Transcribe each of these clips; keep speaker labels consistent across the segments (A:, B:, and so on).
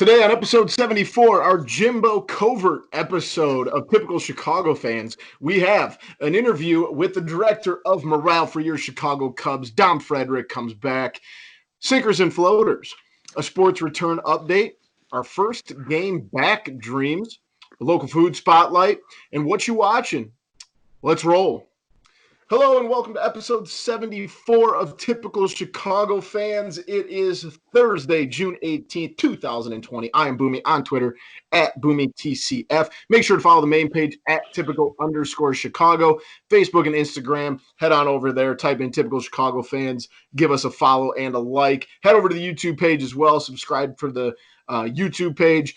A: Today on episode 74, our Jimbo Covert episode of Typical Chicago Fans, we have an interview with the director of morale for your Chicago Cubs. Dom Frederic comes back. Sinkers and floaters, a sports return update, our first game back dreams, a local food spotlight, and what you watching. Let's roll. Hello and welcome to episode 74 of Typical Chicago Fans. It is Thursday, June 18th, 2020. I am Boomy on Twitter at BoomyTCF. Make sure to follow the main page at Typical_Chicago. Facebook and Instagram. Head on over there. Type in Typical Chicago Fans. Give us a follow and a like. Head over to the YouTube page as well. Subscribe for the YouTube page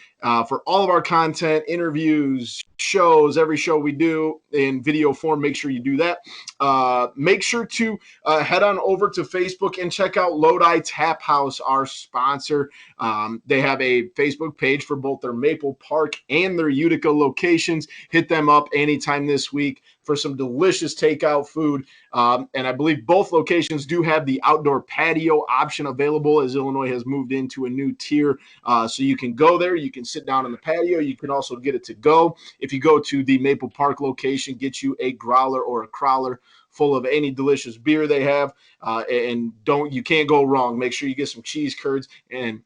A: for all of our content, interviews, shows, every show we do in video form. Make sure you do that. Make sure to head on over to Facebook and check out Lodi Tap House, our sponsor. They have a Facebook page for both their Maple Park and their Utica locations. Hit them up anytime this week for some delicious takeout food. And I believe both locations do have the outdoor patio option available, as Illinois has moved into a new tier. So you can go there. You can sit down on the patio. You can also get it to go. If you go to the Maple Park location, get you a growler or a crowler full of any delicious beer they have. You can't go wrong. Make sure you get some cheese curds, and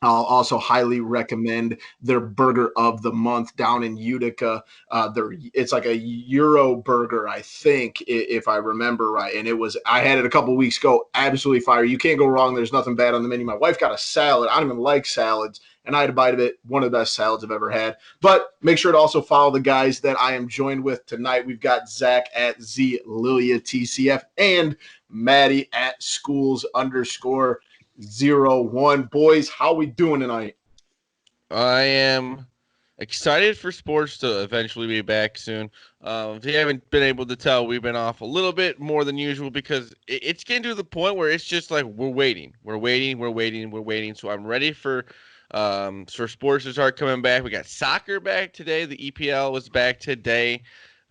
A: I'll also highly recommend their burger of the month down in Utica. It's like a Euro burger, I think, if I remember right. And I had it a couple weeks ago. Absolutely fire. You can't go wrong. There's nothing bad on the menu. My wife got a salad. I don't even like salads. And I had a bite of it. One of the best salads I've ever had. But make sure to also follow the guys that I am joined with tonight. We've got Zach at ZLiliaTCF and Maddie at Schools_01. Boys, how we doing tonight?
B: I am excited for sports to eventually be back soon. If you haven't been able to tell, we've been off a little bit more than usual because it's getting to the point where it's just like we're waiting. So I'm ready for sports to start coming back. We got soccer back today. The EPL was back today.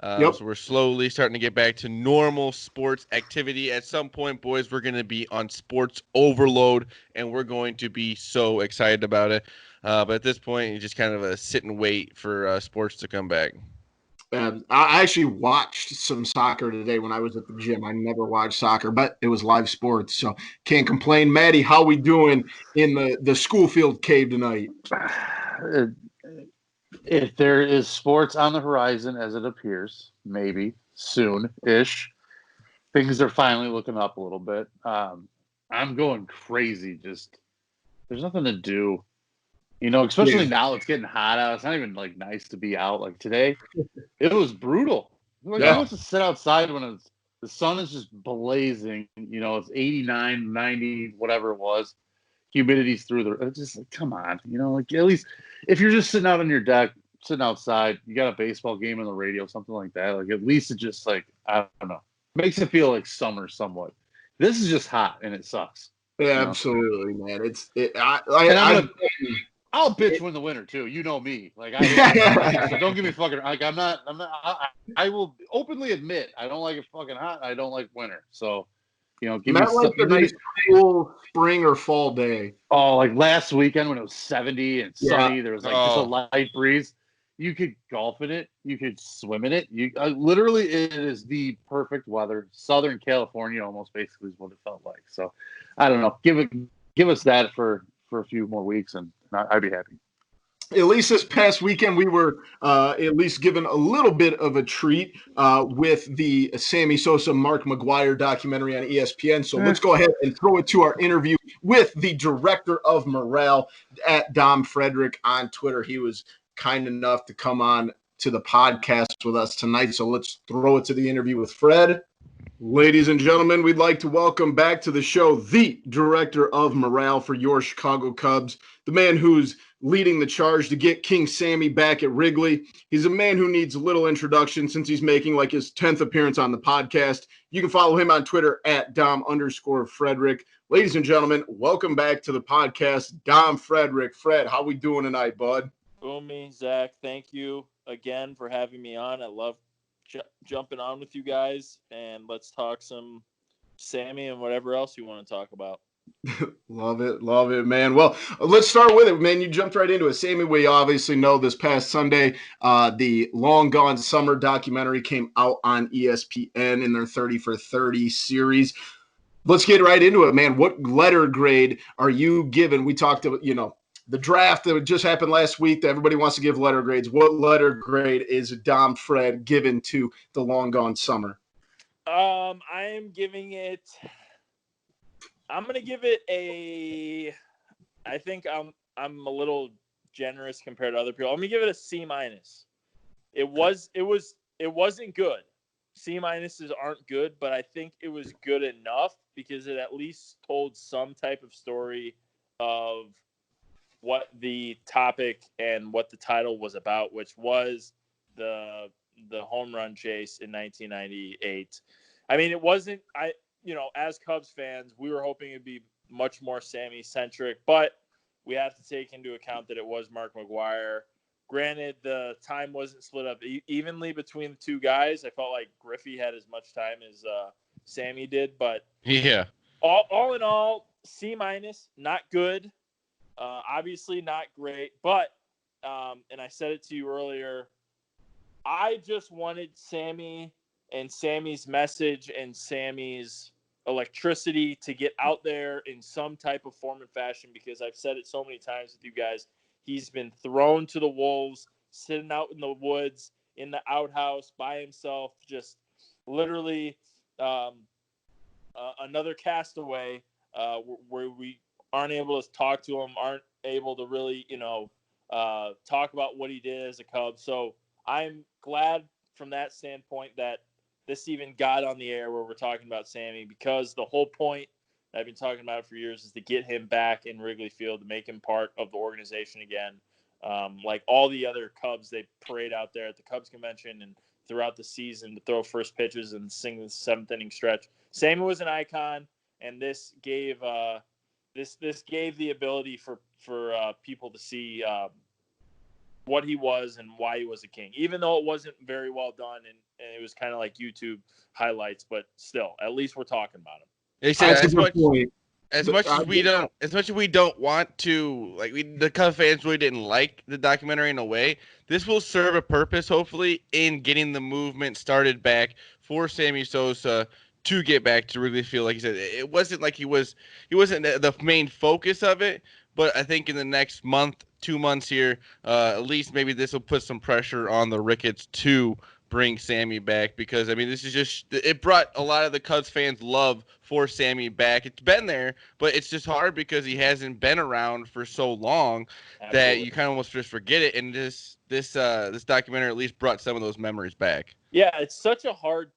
B: So we're slowly starting to get back to normal sports activity. At some point, boys, we're going to be on sports overload, and we're going to be so excited about it. But at this point, you just kind of sit and wait for sports to come back.
A: I actually watched some soccer today when I was at the gym. I never watched soccer, but it was live sports, so can't complain. Maddie, how we doing in the Schoolfield cave tonight?
C: If there is sports on the horizon, as it appears, maybe soon-ish, things are finally looking up a little bit. I'm going crazy. Just there's nothing to do. Especially now it's getting hot out. It's not even nice to be out. Like today, it was brutal. I want to sit outside when the sun is just blazing. It's 89, 90, whatever it was. Humidity's through the. It's just come on. At least if you're just sitting out on your deck, sitting outside, you got a baseball game on the radio, something like that. At least it just I don't know, makes it feel like summer somewhat. This is just hot and it sucks.
A: Yeah, absolutely, man.
C: I'll bitch when the winter too. You know me. So don't give me fucking. I will openly admit I don't like it fucking hot. I don't like winter. So, give me
A: a nice cool spring or fall day.
C: Oh, like last weekend when it was 70 and sunny, there was just a light breeze. You could golf in it. You could swim in it. Literally, it is the perfect weather. Southern California almost basically is what it felt like. So, I don't know. Give us that for a few more weeks and I'd be happy.
A: At least this past weekend, we were at least given a little bit of a treat with the Sammy Sosa, Mcgwire documentary on ESPN. So let's go ahead and throw it to our interview with the director of morale at Dom Frederic on Twitter. He was kind enough to come on to the podcast with us tonight. So let's throw it to the interview with Fred. Ladies and gentlemen, we'd like to welcome back to the show the director of morale for your Chicago Cubs, the man who's leading the charge to get King Sammy back at Wrigley. He's a man who needs little introduction since he's making his 10th appearance on the podcast. You can follow him on Twitter at Dom_Frederic. Ladies and gentlemen, welcome back to the podcast, Dom Frederic. Fred, how we doing tonight, bud?
D: Boomy, Zach, thank you again for having me on. I love jumping on with you guys, and let's talk some Sammy and whatever else you want to talk about.
A: Love it, man. Well, let's start with it, man. You jumped right into it. Sammy, we obviously know this past Sunday, the Long Gone Summer documentary came out on ESPN in their 30 for 30 series. Let's get right into it, man. What letter grade are you giving? We talked about, the draft that just happened last week that everybody wants to give letter grades. What letter grade is Dom Fred given to the Long Gone Summer?
D: I am giving it. I'm gonna give it a. I think I'm a little generous compared to other people. I'm gonna give it a C minus. It wasn't good. C minuses aren't good, but I think it was good enough because it at least told some type of story of what the topic and what the title was about, which was the home run chase in 1998. I mean, it wasn't as Cubs fans, we were hoping it'd be much more Sammy centric, but we have to take into account that it was Mark Mcgwire. Granted, the time wasn't split up evenly between the two guys. I felt like Griffey had as much time as Sammy did, but
B: Yeah.
D: All in all, C minus, not good. Obviously not great, but and I said it to you earlier, I just wanted Sammy and Sammy's message and Sammy's electricity to get out there in some type of form and fashion because I've said it so many times with you guys. He's been thrown to the wolves, sitting out in the woods, in the outhouse by himself, just literally another castaway where we aren't able to talk to him, aren't able to really, talk about what he did as a Cub. So I'm glad from that standpoint that this even got on the air where we're talking about Sammy because the whole point I've been talking about it for years is to get him back in Wrigley Field, to make him part of the organization again. Like all the other Cubs, they parade out there at the Cubs convention and throughout the season to throw first pitches and sing the seventh inning stretch. Sammy was an icon, and this gave this gave the ability for people to see what he was and why he was a king, even though it wasn't very well done and it was kind of like YouTube highlights, but still, at least we're talking about him.
B: They said
A: That's a good point.
B: as much as we don't want to, like, the Cubs fans really didn't like the documentary in a way. This will serve a purpose, hopefully, in getting the movement started back for Sammy Sosa to get back to Wrigley Field. Like you said, it wasn't like he wasn't the main focus of it, but I think in the next month, 2 months here, at least maybe this will put some pressure on the Ricketts to bring Sammy back because I mean it brought a lot of the Cubs fans love for Sammy back. It's been there, but it's just hard because he hasn't been around for so long that you kind of almost just forget it. And this documentary at least brought some of those memories back.
D: Yeah, it's such a hard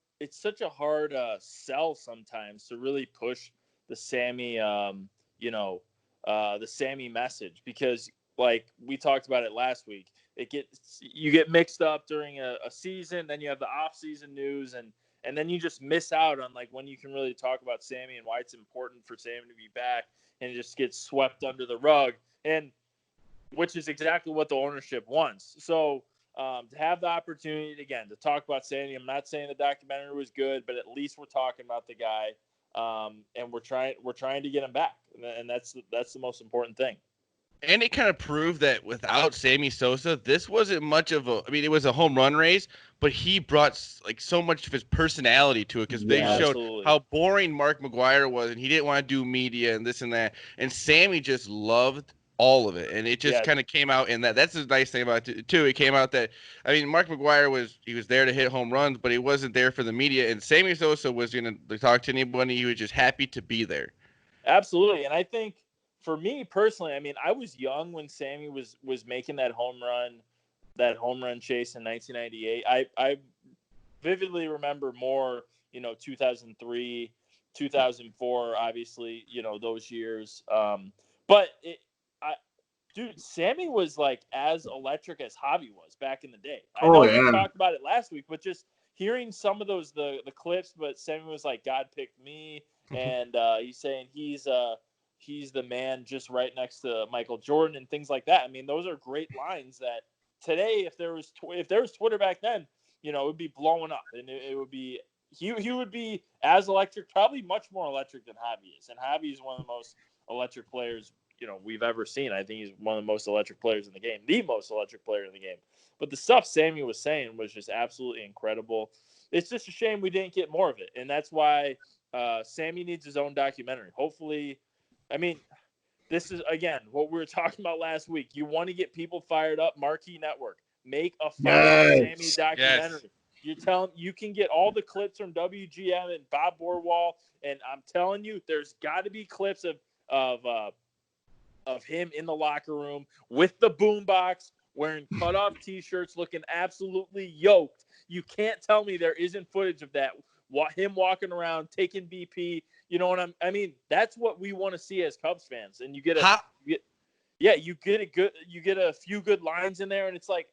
D: sell sometimes to really push the Sammy the Sammy message because like we talked about it last week. You get mixed up during a season, then you have the off-season news, and then you just miss out on like when you can really talk about Sammy and why it's important for Sammy to be back, and it just gets swept under the rug, and which is exactly what the ownership wants. So to have the opportunity again to talk about Sammy, I'm not saying the documentary was good, but at least we're talking about the guy, and we're trying to get him back, and that's the most important thing.
B: And it kind of proved that without Sammy Sosa, this wasn't much of a. I mean, it was a home run race, but he brought like so much of his personality to it because they showed
D: absolutely.
B: how boring Mark Mcgwire was, and he didn't want to do media and this and that. And Sammy just loved all of it, and it just kind of came out in that. That's the nice thing about it too. It came out that I mean, Mark Mcgwire was there to hit home runs, but he wasn't there for the media. And Sammy Sosa was going to talk to anybody. He was just happy to be there.
D: Absolutely, and I think. For me personally, I mean, I was young when Sammy was making that home run chase in 1998. I vividly remember more, 2003, 2004, obviously, those years. But dude, Sammy was like as electric as Javi was back in the day. I know we talked about it last week, but just hearing some of those the clips, but Sammy was like, God picked me, and he's saying he's the man just right next to Michael Jordan and things like that. I mean, those are great lines that today, if there was Twitter back then, it would be blowing up and it would be he would be as electric, probably much more electric than Javi is. And Javi is one of the most electric players, we've ever seen. I think he's one of the most electric players in the game, the most electric player in the game. But the stuff Sammy was saying was just absolutely incredible. It's just a shame we didn't get more of it. And that's why Sammy needs his own documentary. Hopefully, this is, again, what we were talking about last week. You want to get people fired up, Marquee Network. Make a fucking Sammy documentary.
B: Yes.
D: You're telling you can get all the clips from WGM and Bob Borwall, and I'm telling you, there's got to be clips of him in the locker room with the boombox, wearing cutoff T-shirts, looking absolutely yoked. You can't tell me there isn't footage of that. Him walking around, taking BP. You know what I mean? That's what we want to see as Cubs fans. And you get a few good lines in there, and it's like,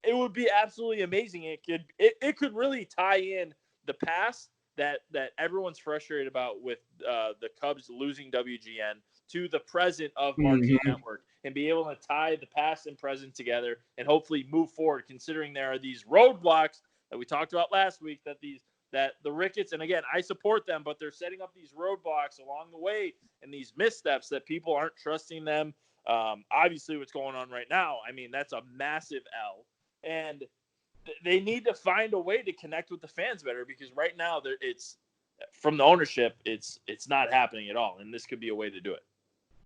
D: it would be absolutely amazing. It could really tie in the past that everyone's frustrated about with the Cubs losing WGN to the present of Marquee Network, and be able to tie the past and present together and hopefully move forward, considering there are these roadblocks that we talked about last week, that the Ricketts, and again, I support them, but they're setting up these roadblocks along the way and these missteps that people aren't trusting them. Obviously what's going on right now, that's a massive L. And they need to find a way to connect with the fans better, because right now it's from the ownership, it's not happening at all. And this could be a way to do it.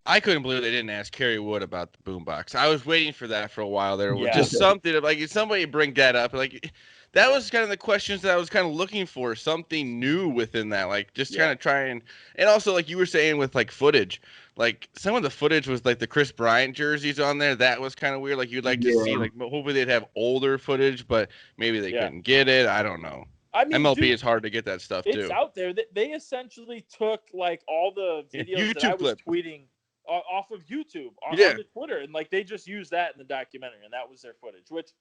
B: I couldn't believe they didn't ask Kerry Wood about the boombox. I was waiting for that for a while there.
D: Yeah.
B: Just something like, if somebody bring that up, like that was kind of the questions that I was kind of looking for, something new within that, like just kind of try and also, like you were saying with like footage, like some of the footage was like the Chris Bryant jerseys on there. That was kind of weird. Like you'd like to see, like hopefully they'd have older footage, but maybe they couldn't get it. I don't know. MLB is hard to get that stuff too.
D: It's out there. They essentially took like all the videos that I was tweeting off of YouTube on the Twitter, and like they just used that in the documentary, and that was their footage, which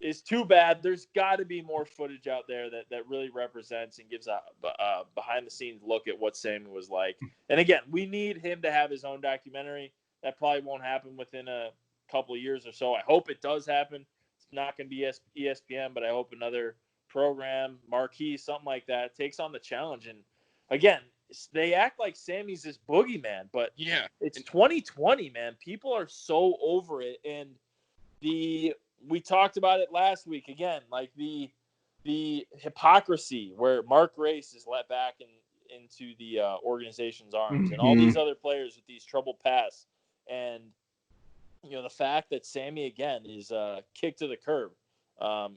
D: is too bad. There's got to be more footage out there that really represents and gives a behind the scenes look at what Sammy was like. And again, we need him to have his own documentary. That probably won't happen within a couple of years or so. I hope it does happen. It's not going to be ESPN, but I hope another program, Marquee, something like that, takes on the challenge. And again, they act like Sammy's this boogeyman, but it's 2020, man. People are so over it. And we talked about it last week again, like the hypocrisy where Mark Grace is let back into the organization's arms, and all these other players with these troubled pasts, and the fact that Sammy again is kicked to the curb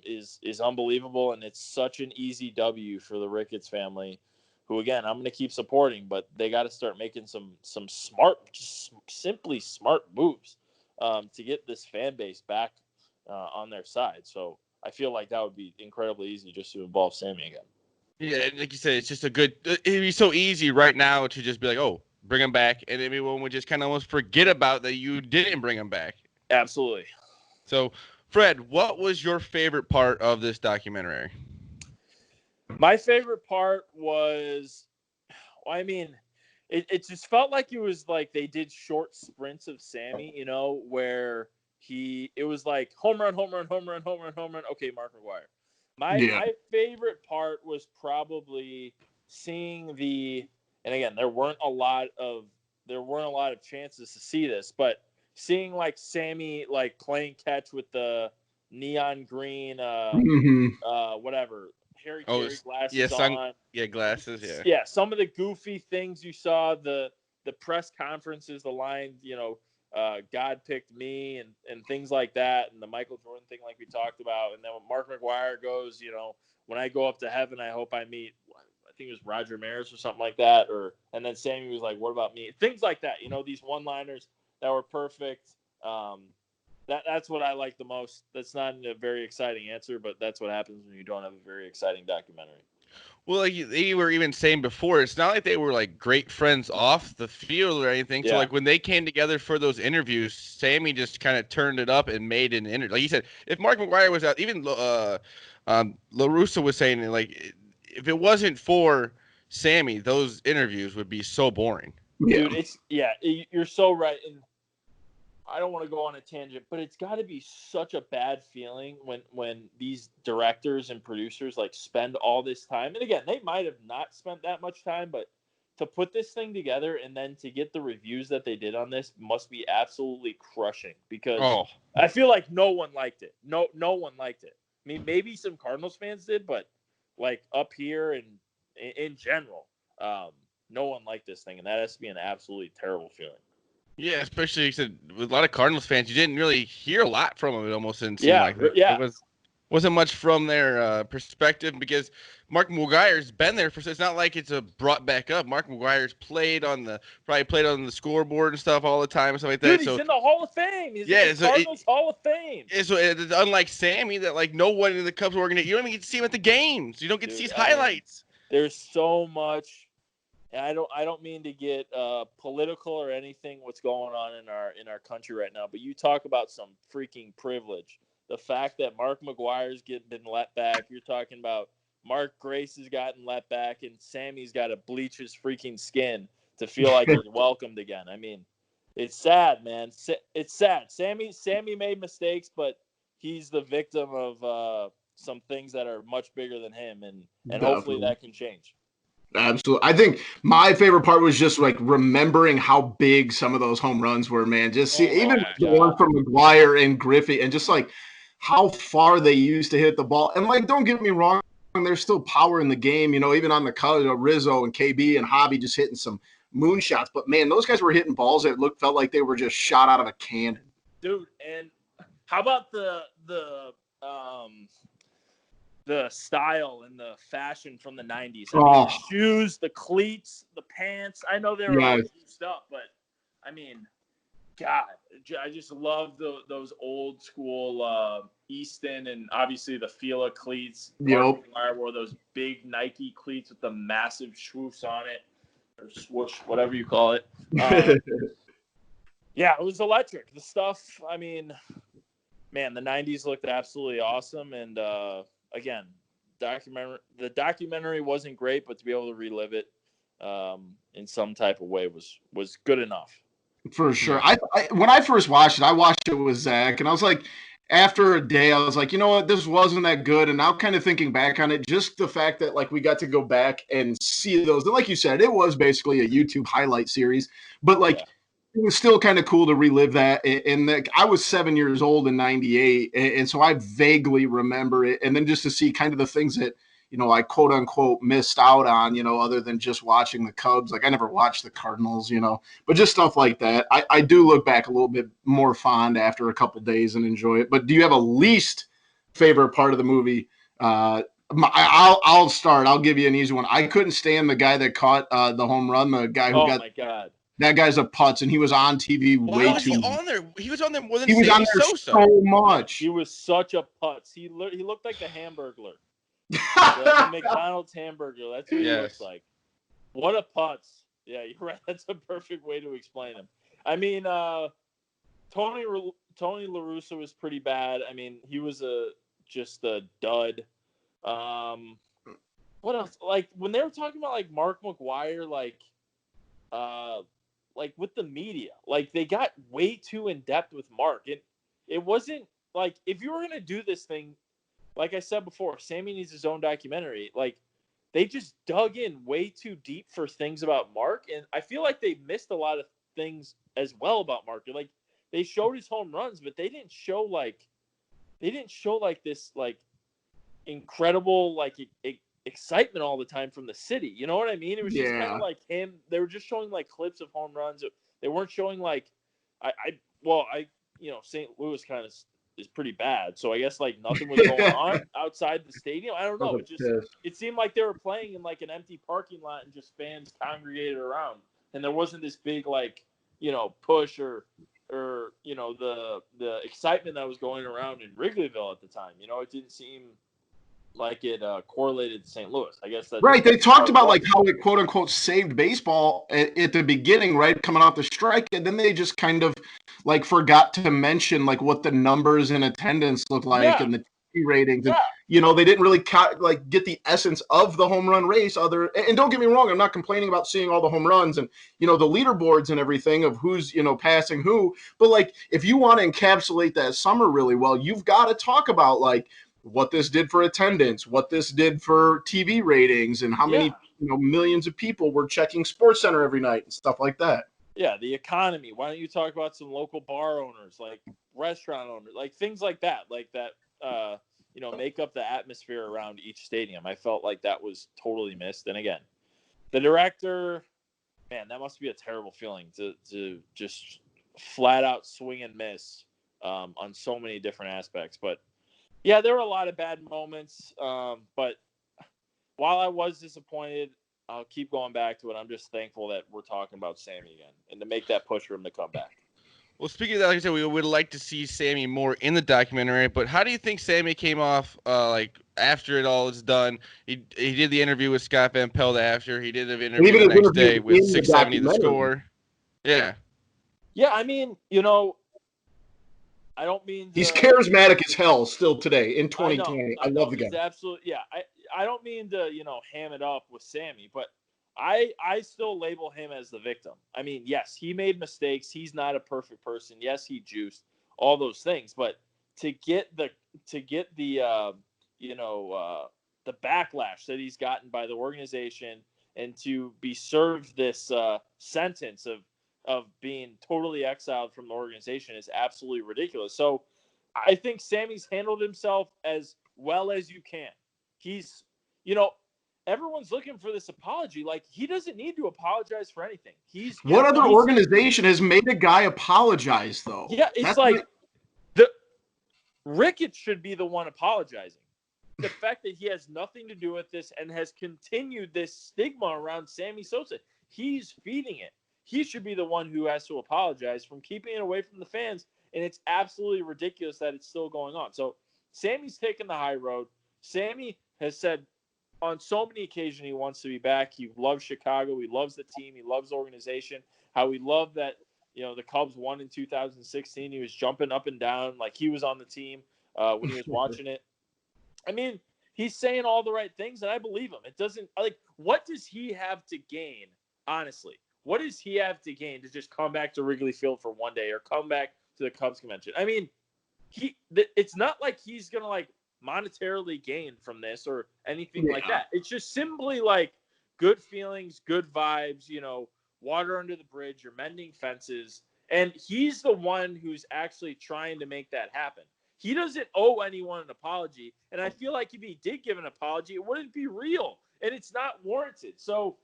D: is unbelievable, and it's such an easy W for the Ricketts family, who again I'm going to keep supporting, but they got to start making some smart, just simply smart moves to get this fan base back on their side. So I feel like that would be incredibly easy just to involve Sammy again.
B: Yeah, like you said, it's just it'd be so easy right now to just be like, oh, bring him back, and everyone would just kind of almost forget about that you didn't bring him back.
D: Absolutely.
B: So, Fred, what was your favorite part of this documentary?
D: My favorite part was, it just felt like it was like they did short sprints of Sammy, where it was like home run, home run, home run, home run, home run. Okay, Mark Mcgwire. My favorite part was probably seeing and again, there weren't a lot of chances to see this, but seeing like Sammy like playing catch with the neon green whatever Harry Carey glasses on.
B: Glasses,
D: yeah, some of the goofy things you saw, the press conferences, the line, God picked me and things like that, and the Michael Jordan thing like we talked about. And then when Mark Mcgwire goes, when I go up to heaven, I hope I meet, I think it was Roger Maris or something like that, and then Sammy was like, what about me? Things like that, these one-liners that were perfect. That's what I like the most. That's not a very exciting answer, but that's what happens when you don't have a very exciting documentary.
B: Well, like they were even saying before, it's not like they were like great friends off the field or anything. So like when they came together for those interviews, Sammy just kind of turned it up and made an interview. Like you said, if Mark Mcgwire was out, even La Russa was saying, like, if it wasn't for Sammy, those interviews would be so boring.
D: Dude, you're so right. And I don't want to go on a tangent, but it's got to be such a bad feeling when these directors and producers like spend all this time. And again, they might have not spent that much time, but to put this thing together and then to get the reviews that they did on this must be absolutely crushing because I feel like no one liked it. No one liked it. I mean, maybe some Cardinals fans did, but like up here and in general, no one liked this thing, and that has to be an absolutely terrible feeling.
B: Yeah, especially you said with a lot of Cardinals fans, you didn't really hear a lot from them. It almost didn't seem like it.
D: Yeah.
B: It wasn't much from their perspective because Mark Mcgwire's been there for. It's not like it's a brought back up. Mark Mcgwire's probably played on the scoreboard and stuff all the time and stuff like that.
D: Dude, he's in the Hall of Fame. He's in the Cardinals Hall of Fame.
B: So it's unlike Sammy, that like no one in the Cubs organization, you don't even get to see him at the games. You don't get to see his highlights.
D: There's so much. And I don't mean to get political or anything what's going on in our country right now, but you talk about some freaking privilege. The fact that Mark Mcgwire's been let back, you're talking about Mark Grace has gotten let back, and Sammy's got to bleach his freaking skin to feel like he's welcomed again. I mean, it's sad, man. It's sad. Sammy made mistakes, but he's the victim of some things that are much bigger than him, and hopefully that can change.
A: Absolutely. I think my favorite part was just like remembering how big some of those home runs were, man. Just see, even the one from Mcgwire and Griffey, and just like how far they used to hit the ball. And like, don't get me wrong, there's still power in the game, you know, even on the college, Rizzo and KB and Hobby just hitting some moonshots. But man, those guys were hitting balls that felt like they were just shot out of a cannon.
D: Dude, and how about the style and the fashion from the 90s. I mean, the shoes, the cleats, the pants. I know they were all juiced up, but I mean, God, I just love those old school Easton and obviously the Fila cleats.
A: Yep.
D: I wore those big Nike cleats with the massive swooshes on it, or swoosh, whatever you call it. Yeah, it was electric. The stuff, I mean, man, the 90s looked absolutely awesome. And again, the documentary wasn't great, but to be able to relive it in some type of way was good enough.
A: For sure. I when I first watched it with Zach, and I was like, after a day, I was like, you know what, this wasn't that good. And now kind of thinking back on it, just the fact that like we got to go back and see those. And like you said, it was basically a YouTube highlight series, but like it was still kind of cool to relive that. And I was 7 years old in '98, and so I vaguely remember it. And then just to see kind of the things that, you know, I quote unquote missed out on, you know, other than just watching the Cubs. Like I never watched the Cardinals, you know, but just stuff like that. I do look back a little bit more fond after a couple days and enjoy it. But do you have a least favorite part of the movie? I'll start. I'll give you an easy one. I couldn't stand the guy that caught the home run. The guy who got. Oh my God. That guy's a putz, and he was on TV way too much.
B: He was on there more than
A: Sammy
B: Sosa.
A: So much.
D: He was such a putz. He looked like the Hamburglar. The McDonald's hamburger. That's what he looks like. What a putz. Yeah, you're right. That's a perfect way to explain him. I mean, Tony La Russa was pretty bad. I mean, he was just a dud. What else? Like when they were talking about like Mark Mcgwire, like with the media, like they got way too in depth with Mark. It wasn't like if you were gonna do this thing. Like I said before, Sammy needs his own documentary. Like, they just dug in way too deep for things about Mark, and I feel like they missed a lot of things as well about Mark. Like, they showed his home runs, but they didn't show this like incredible like excitement all the time from the city. You know what I mean? It was just kind of like him. They were just showing like clips of home runs. They weren't showing like St. Louis kind of is pretty bad. So I guess like nothing was going on outside the stadium. I don't know. It seemed like they were playing in like an empty parking lot and just fans congregated around. And there wasn't this big like, you know, push or you know, the excitement that was going around in Wrigleyville at the time. You know, it didn't seem like it correlated to St. Louis. I guess that's
A: right. They talked about like how it quote unquote saved baseball at the beginning, right? Coming off the strike. And then they just kind of like forgot to mention like what the numbers in attendance look like and the TV ratings, and
D: Yeah.
A: they didn't really get the essence of the home run race. And don't get me wrong, I'm not complaining about seeing all the home runs and the leaderboards and everything of who's passing who. But like, if you want to encapsulate that summer really well, you've got to talk about like what this did for attendance, what this did for TV ratings, and how many millions of people were checking SportsCenter every night and stuff like that.
D: Yeah, the economy. Why don't you talk about some local bar owners, like restaurant owners, like things like that, make up the atmosphere around each stadium. I felt like that was totally missed. And again, the director, man, that must be a terrible feeling to just flat out swing and miss on so many different aspects. But yeah, there were a lot of bad moments. But while I was disappointed, I'll keep going back to it. I'm just thankful that we're talking about Sammy again and to make that push for him to come back.
B: Well, speaking of that, like I said, we would like to see Sammy more in the documentary. But how do you think Sammy came off? After it all is done, he did the interview with Scott Van Pelt after. He did the interview the next day with 670 the score. Yeah.
D: Yeah, I mean, I don't mean
A: he's charismatic as hell still today in 2020. I love the guy.
D: He's absolutely, yeah. I don't mean to, ham it up with Sammy, but I still label him as the victim. I mean, yes, he made mistakes. He's not a perfect person. Yes, he juiced all those things, but to get the backlash that he's gotten by the organization and to be served this sentence of being totally exiled from the organization is absolutely ridiculous. So I think Sammy's handled himself as well as you can. He's, everyone's looking for this apology. Like, he doesn't need to apologize for anything.
A: What other organization has made a guy apologize, though?
D: Yeah, it's Ricketts should be the one apologizing. The fact that he has nothing to do with this and has continued this stigma around Sammy Sosa, he's feeding it. He should be the one who has to apologize from keeping it away from the fans, and it's absolutely ridiculous that it's still going on. So Sammy's taken the high road. Sammy has said on so many occasions he wants to be back. He loves Chicago. He loves the team. He loves the organization. How he loved that, the Cubs won in 2016. He was jumping up and down like he was on the team when he was watching it. I mean, he's saying all the right things, and I believe him. It doesn't, what does he have to gain, honestly? What does he have to gain to just come back to Wrigley Field for one day or come back to the Cubs convention? I mean, it's not like he's going to, monetarily gain from this or anything like that. It's just simply, good feelings, good vibes, water under the bridge, you're mending fences. And he's the one who's actually trying to make that happen. He doesn't owe anyone an apology. And I feel like if he did give an apology, it wouldn't be real. And it's not warranted. So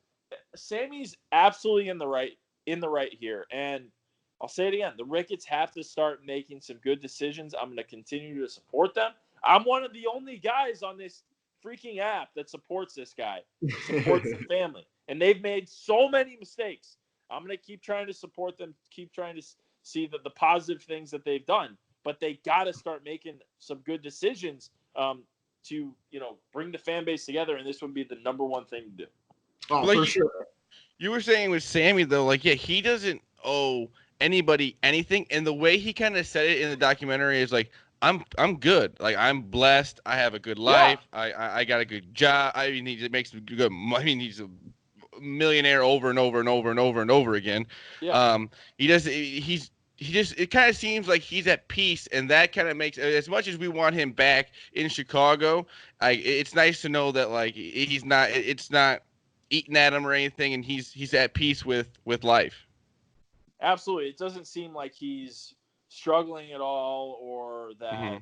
D: Sammy's absolutely in the right here. And I'll say it again. The Ricketts have to start making some good decisions. I'm going to continue to support them. I'm one of the only guys on this freaking app that supports this guy, supports the family. And they've made so many mistakes. I'm going to keep trying to support them, keep trying to see the positive things that they've done. But they got to start making some good decisions to, bring the fan base together. And this would be the number one thing to do.
A: Oh, for sure.
B: You were saying with Sammy, though, he doesn't owe anybody anything. And the way he kind of said it in the documentary is I'm good. I'm blessed. I have a good life. Yeah. I got a good job. I mean, he makes good money. He's a millionaire over and over and over and over and over again. Yeah. It kind of seems like he's at peace, and that kind of makes, as much as we want him back in Chicago, it's nice to know that it's not eating at him or anything, and he's at peace with life.
D: Absolutely. It doesn't seem like he's struggling at all or that,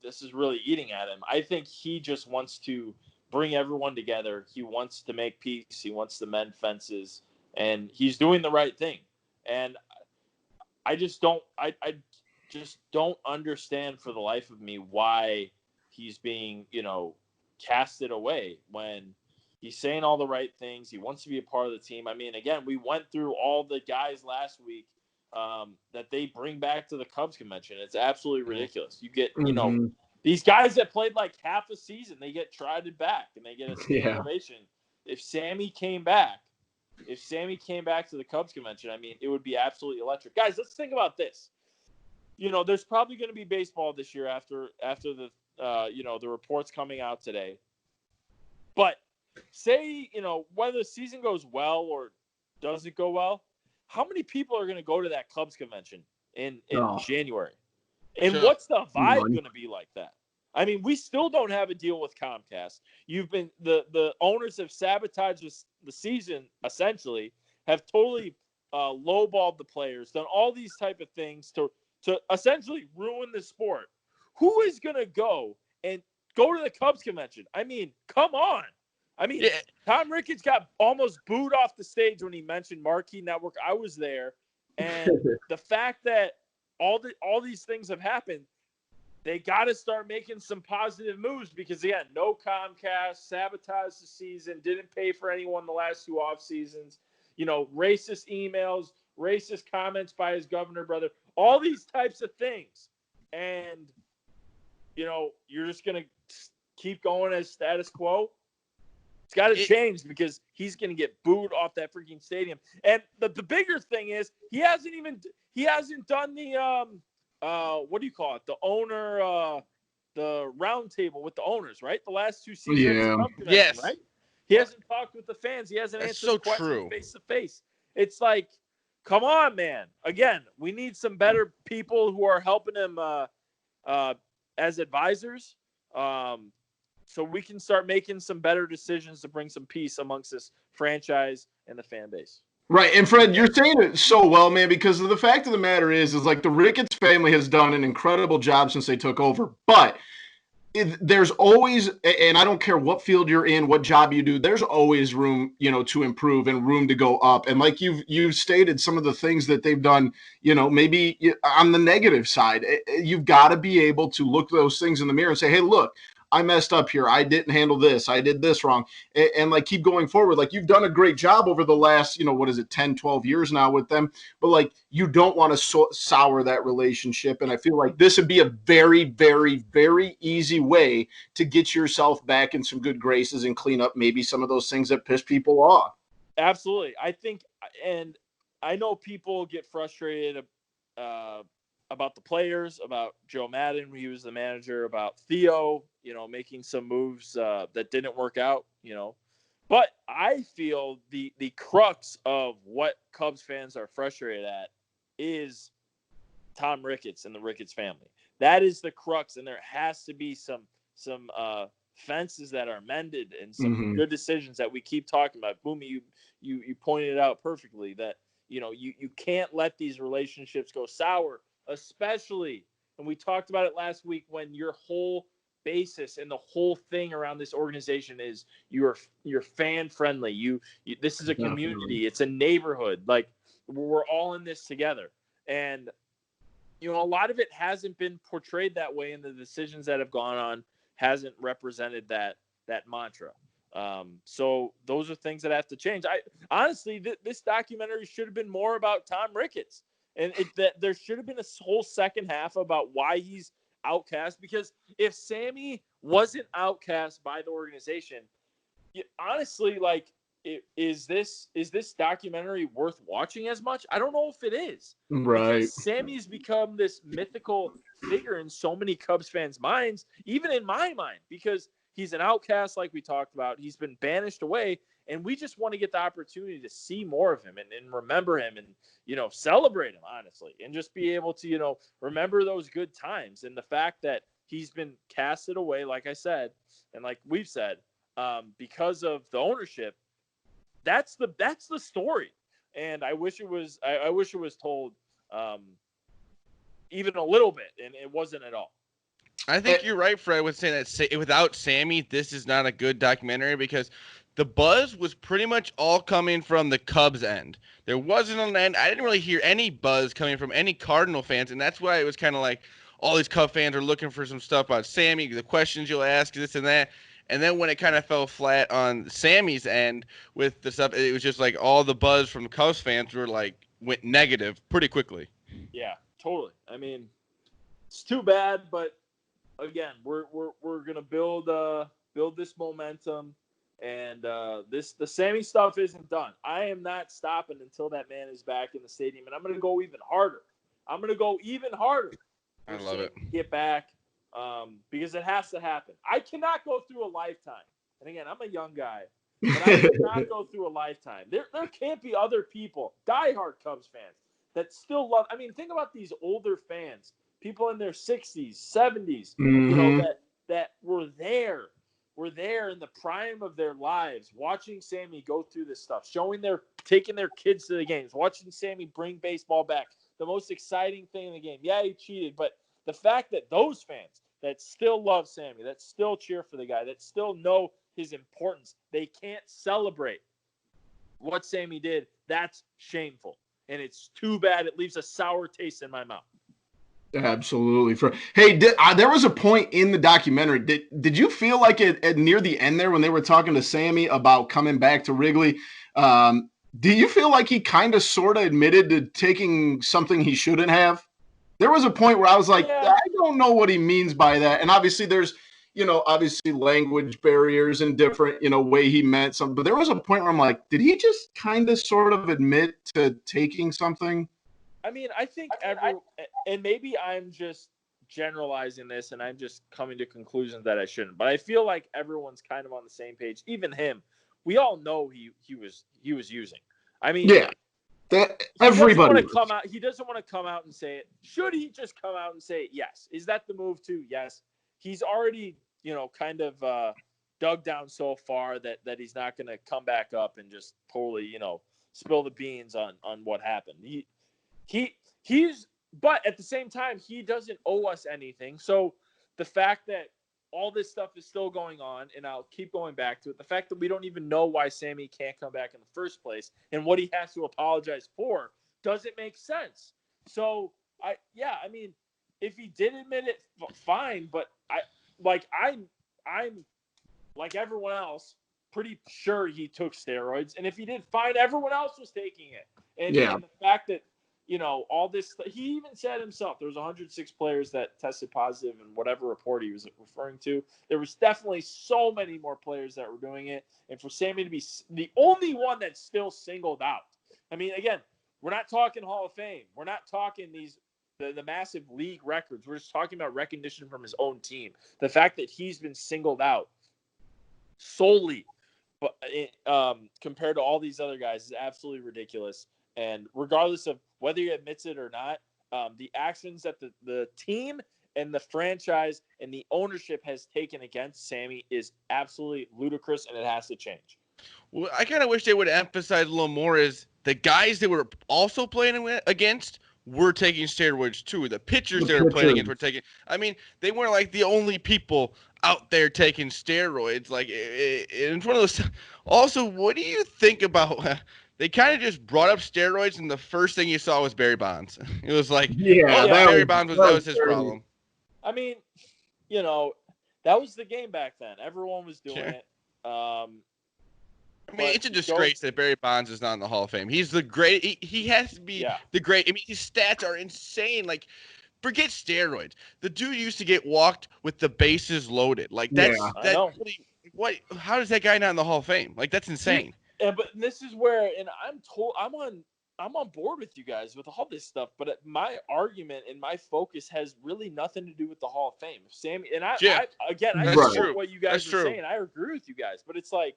D: this is really eating at him. I think he just wants to bring everyone together. He wants to make peace. He wants to mend fences, and he's doing the right thing. And I just don't understand for the life of me why he's being, casted away when he's saying all the right things. He wants to be a part of the team. I mean, again, we went through all the guys last week that they bring back to the Cubs convention. It's absolutely ridiculous. You get, these guys that played half a season, they get trotted back and they get a standing ovation. If Sammy came back to the Cubs convention, I mean, it would be absolutely electric. Guys, let's think about this. There's probably going to be baseball this year after the the reports coming out today. But say, whether the season goes well or doesn't go well, how many people are going to go to that Cubs convention in January? And
B: Sure.
D: what's the vibe going to be like that? I mean, we still don't have a deal with Comcast. The owners have sabotaged the season, essentially, have totally lowballed the players, done all these type of things to essentially ruin the sport. Who is going to go to the Cubs convention? I mean, come on. I mean, yeah. Tom Ricketts got almost booed off the stage when he mentioned Marquee Network. I was there. And the fact that all these things have happened, they got to start making some positive moves because, again, no Comcast, sabotaged the season, didn't pay for anyone the last 2 off seasons, racist emails, racist comments by his governor brother, all these types of things. And, you're just going to keep going as status quo. It's got to change because he's going to get booed off that freaking stadium. And the bigger thing is he hasn't done the what do you call it? The owner, the round table with the owners, right? The last 2 seasons.
B: Yeah. Yes.
D: Right? He hasn't talked with the fans. He hasn't answered questions face to face. It's like, come on, man. Again, we need some better people who are helping him as advisors. So we can start making some better decisions to bring some peace amongst this franchise and the fan base.
A: Right. And Fred, you're saying it so well, man, because the fact of the matter is like the Ricketts family has done an incredible job since they took over. But there's always, and I don't care what field you're in, what job you do, there's always room, to improve and room to go up. And like you've stated some of the things that they've done, maybe on the negative side, you've got to be able to look those things in the mirror and say, hey, look, I messed up here. I didn't handle this. I did this wrong. And like, keep going forward. Like, you've done a great job over the last, 10, 12 years now with them. But like, you don't want to sour that relationship. And I feel like this would be a very, very, very easy way to get yourself back in some good graces and clean up maybe some of those things that piss people off.
D: Absolutely. I think, and I know people get frustrated about the players, about Joe Madden when he was the manager, about Theo, making some moves that didn't work out, But I feel the crux of what Cubs fans are frustrated at is Tom Ricketts and the Ricketts family. That is the crux, and there has to be some fences that are mended and some good decisions that we keep talking about. Boomy, you pointed it out perfectly that you can't let these relationships go sour. Especially, and we talked about it last week, when your whole basis and the whole thing around this organization is you're fan friendly. You this is a community. It's a neighborhood. Like, we're all in this together. And a lot of it hasn't been portrayed that way, and the decisions that have gone on hasn't represented that mantra. So those are things that have to change. Honestly, this documentary should have been more about Tom Ricketts. And that there should have been a whole second half about why he's outcast. Because if Sammy wasn't outcast by the organization, honestly, like, is this documentary worth watching as much? I don't know if it is.
A: Right.
D: Because Sammy's become this mythical figure in so many Cubs fans' minds, even in my mind, because he's an outcast, like we talked about. He's been banished away. And we just want to get the opportunity to see more of him and remember him and, celebrate him, honestly, and just be able to, remember those good times. And the fact that he's been casted away, like I said, and like we've said, because of the ownership, that's the story. And I wish it was told even a little bit, and it wasn't at all.
B: I think you're right, Fred, with saying that without Sammy, this is not a good documentary, because the buzz was pretty much all coming from the Cubs end. There wasn't an end. I didn't really hear any buzz coming from any Cardinal fans, and that's why it was kind of like all these Cub fans are looking for some stuff about Sammy, the questions you'll ask, this and that. And then when it kind of fell flat on Sammy's end with the stuff, it was just like all the buzz from the Cubs fans went negative pretty quickly.
D: Yeah, totally. I mean, it's too bad, but again, we're gonna build this momentum. And the Sammy stuff isn't done. I am not stopping until that man is back in the stadium, and I'm going to go even harder. I love it. Get back. because it has to happen. I cannot go through a lifetime. And again, I'm a young guy, but I cannot go through a lifetime. There can't be other people, diehard Cubs fans, that still love. I mean, think about these older fans, people in their 60s, 70s, you know, that were there in the prime of their lives, watching Sammy go through this stuff, taking their kids to the games, watching Sammy bring baseball back, the most exciting thing in the game. Yeah, he cheated, but the fact that those fans that still love Sammy, that still cheer for the guy, that still know his importance, they can't celebrate what Sammy did, that's shameful. And it's too bad it leaves a sour taste in my mouth.
A: Absolutely. Hey, there was a point in the documentary. Did you feel like it near the end there when they were talking to Sammy about coming back to Wrigley? Do you feel like he kind of sort of admitted to taking something he shouldn't have? There was a point where I was like, I don't know what he means by that. And obviously there's, obviously language barriers and different, way he meant something. But there was a point where I'm like, did he just kind of sort of admit to taking something?
D: I mean, I think and maybe I'm just generalizing this and I'm just coming to conclusions that I shouldn't, but I feel like everyone's kind of on the same page. Even him, we all know he was using. I mean,
A: yeah, everybody.
D: He doesn't want to come out and say it. Should he just come out and say it? Yes. Is that the move too? Yes. He's already, kind of dug down so far that he's not going to come back up and just totally, spill the beans on what happened. But at the same time, he doesn't owe us anything. So the fact that all this stuff is still going on, and I'll keep going back to it, the fact that we don't even know why Sammy can't come back in the first place and what he has to apologize for doesn't make sense. So I mean, if he did admit it, fine. But I'm like everyone else, pretty sure he took steroids. And if he did, fine. Everyone else was taking it. And the fact that, all this, he even said himself, there was 106 players that tested positive in whatever report he was referring to. There was definitely so many more players that were doing it. And for Sammy to be the only one that's still singled out. I mean, again, we're not talking Hall of Fame. We're not talking the massive league records. We're just talking about recognition from his own team. The fact that he's been singled out solely compared to all these other guys is absolutely ridiculous. And regardless of whether he admits it or not, the actions that the team and the franchise and the ownership has taken against Sammy is absolutely ludicrous, and it has to change.
B: Well, I kind of wish they would emphasize a little more is the guys they were also playing against were taking steroids too. The pitchers they were playing against were taking. I mean, they weren't like the only people out there taking steroids. Like in front of those. Also, what do you think about? They kind of just brought up steroids, and the first thing you saw was Barry Bonds. It was like, Barry Bonds that was his problem.
D: I mean, that was the game back then. Everyone was doing it. I
B: mean, it's a disgrace that Barry Bonds is not in the Hall of Fame. He's the great. He has to be the great. I mean, his stats are insane. Like, forget steroids. The dude used to get walked with the bases loaded. Like, that's really, what? How is that guy not in the Hall of Fame? Like, that's insane.
D: But this is where, and I'm on board with you guys with all this stuff. But my argument and my focus has really nothing to do with the Hall of Fame. Sammy and I support what you guys are saying. I agree with you guys, but it's like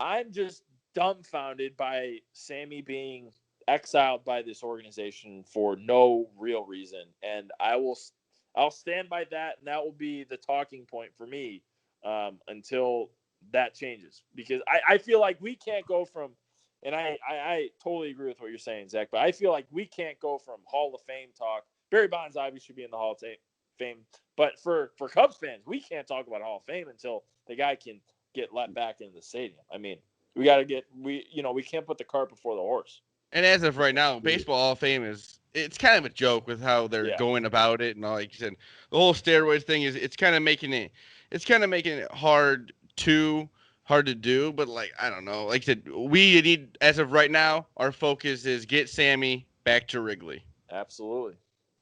D: I'm just dumbfounded by Sammy being exiled by this organization for no real reason, and I'll stand by that, and that will be the talking point for me until that changes, because I feel like we can't go from, and I totally agree with what you're saying, Zach, but I feel like we can't go from Hall of Fame talk. Barry Bonds obviously should be in the Hall of Fame, but for Cubs fans, we can't talk about Hall of Fame until the guy can get let back into the stadium. I mean, we can't put the cart before the horse.
B: And as of right now, Baseball Hall of Fame it's kind of a joke with how they're going about it, and like you said, the whole steroids thing it's kind of making it hard to do, but like, I don't know. Like I said, we need, as of right now, our focus is get Sammy back to Wrigley.
D: Absolutely.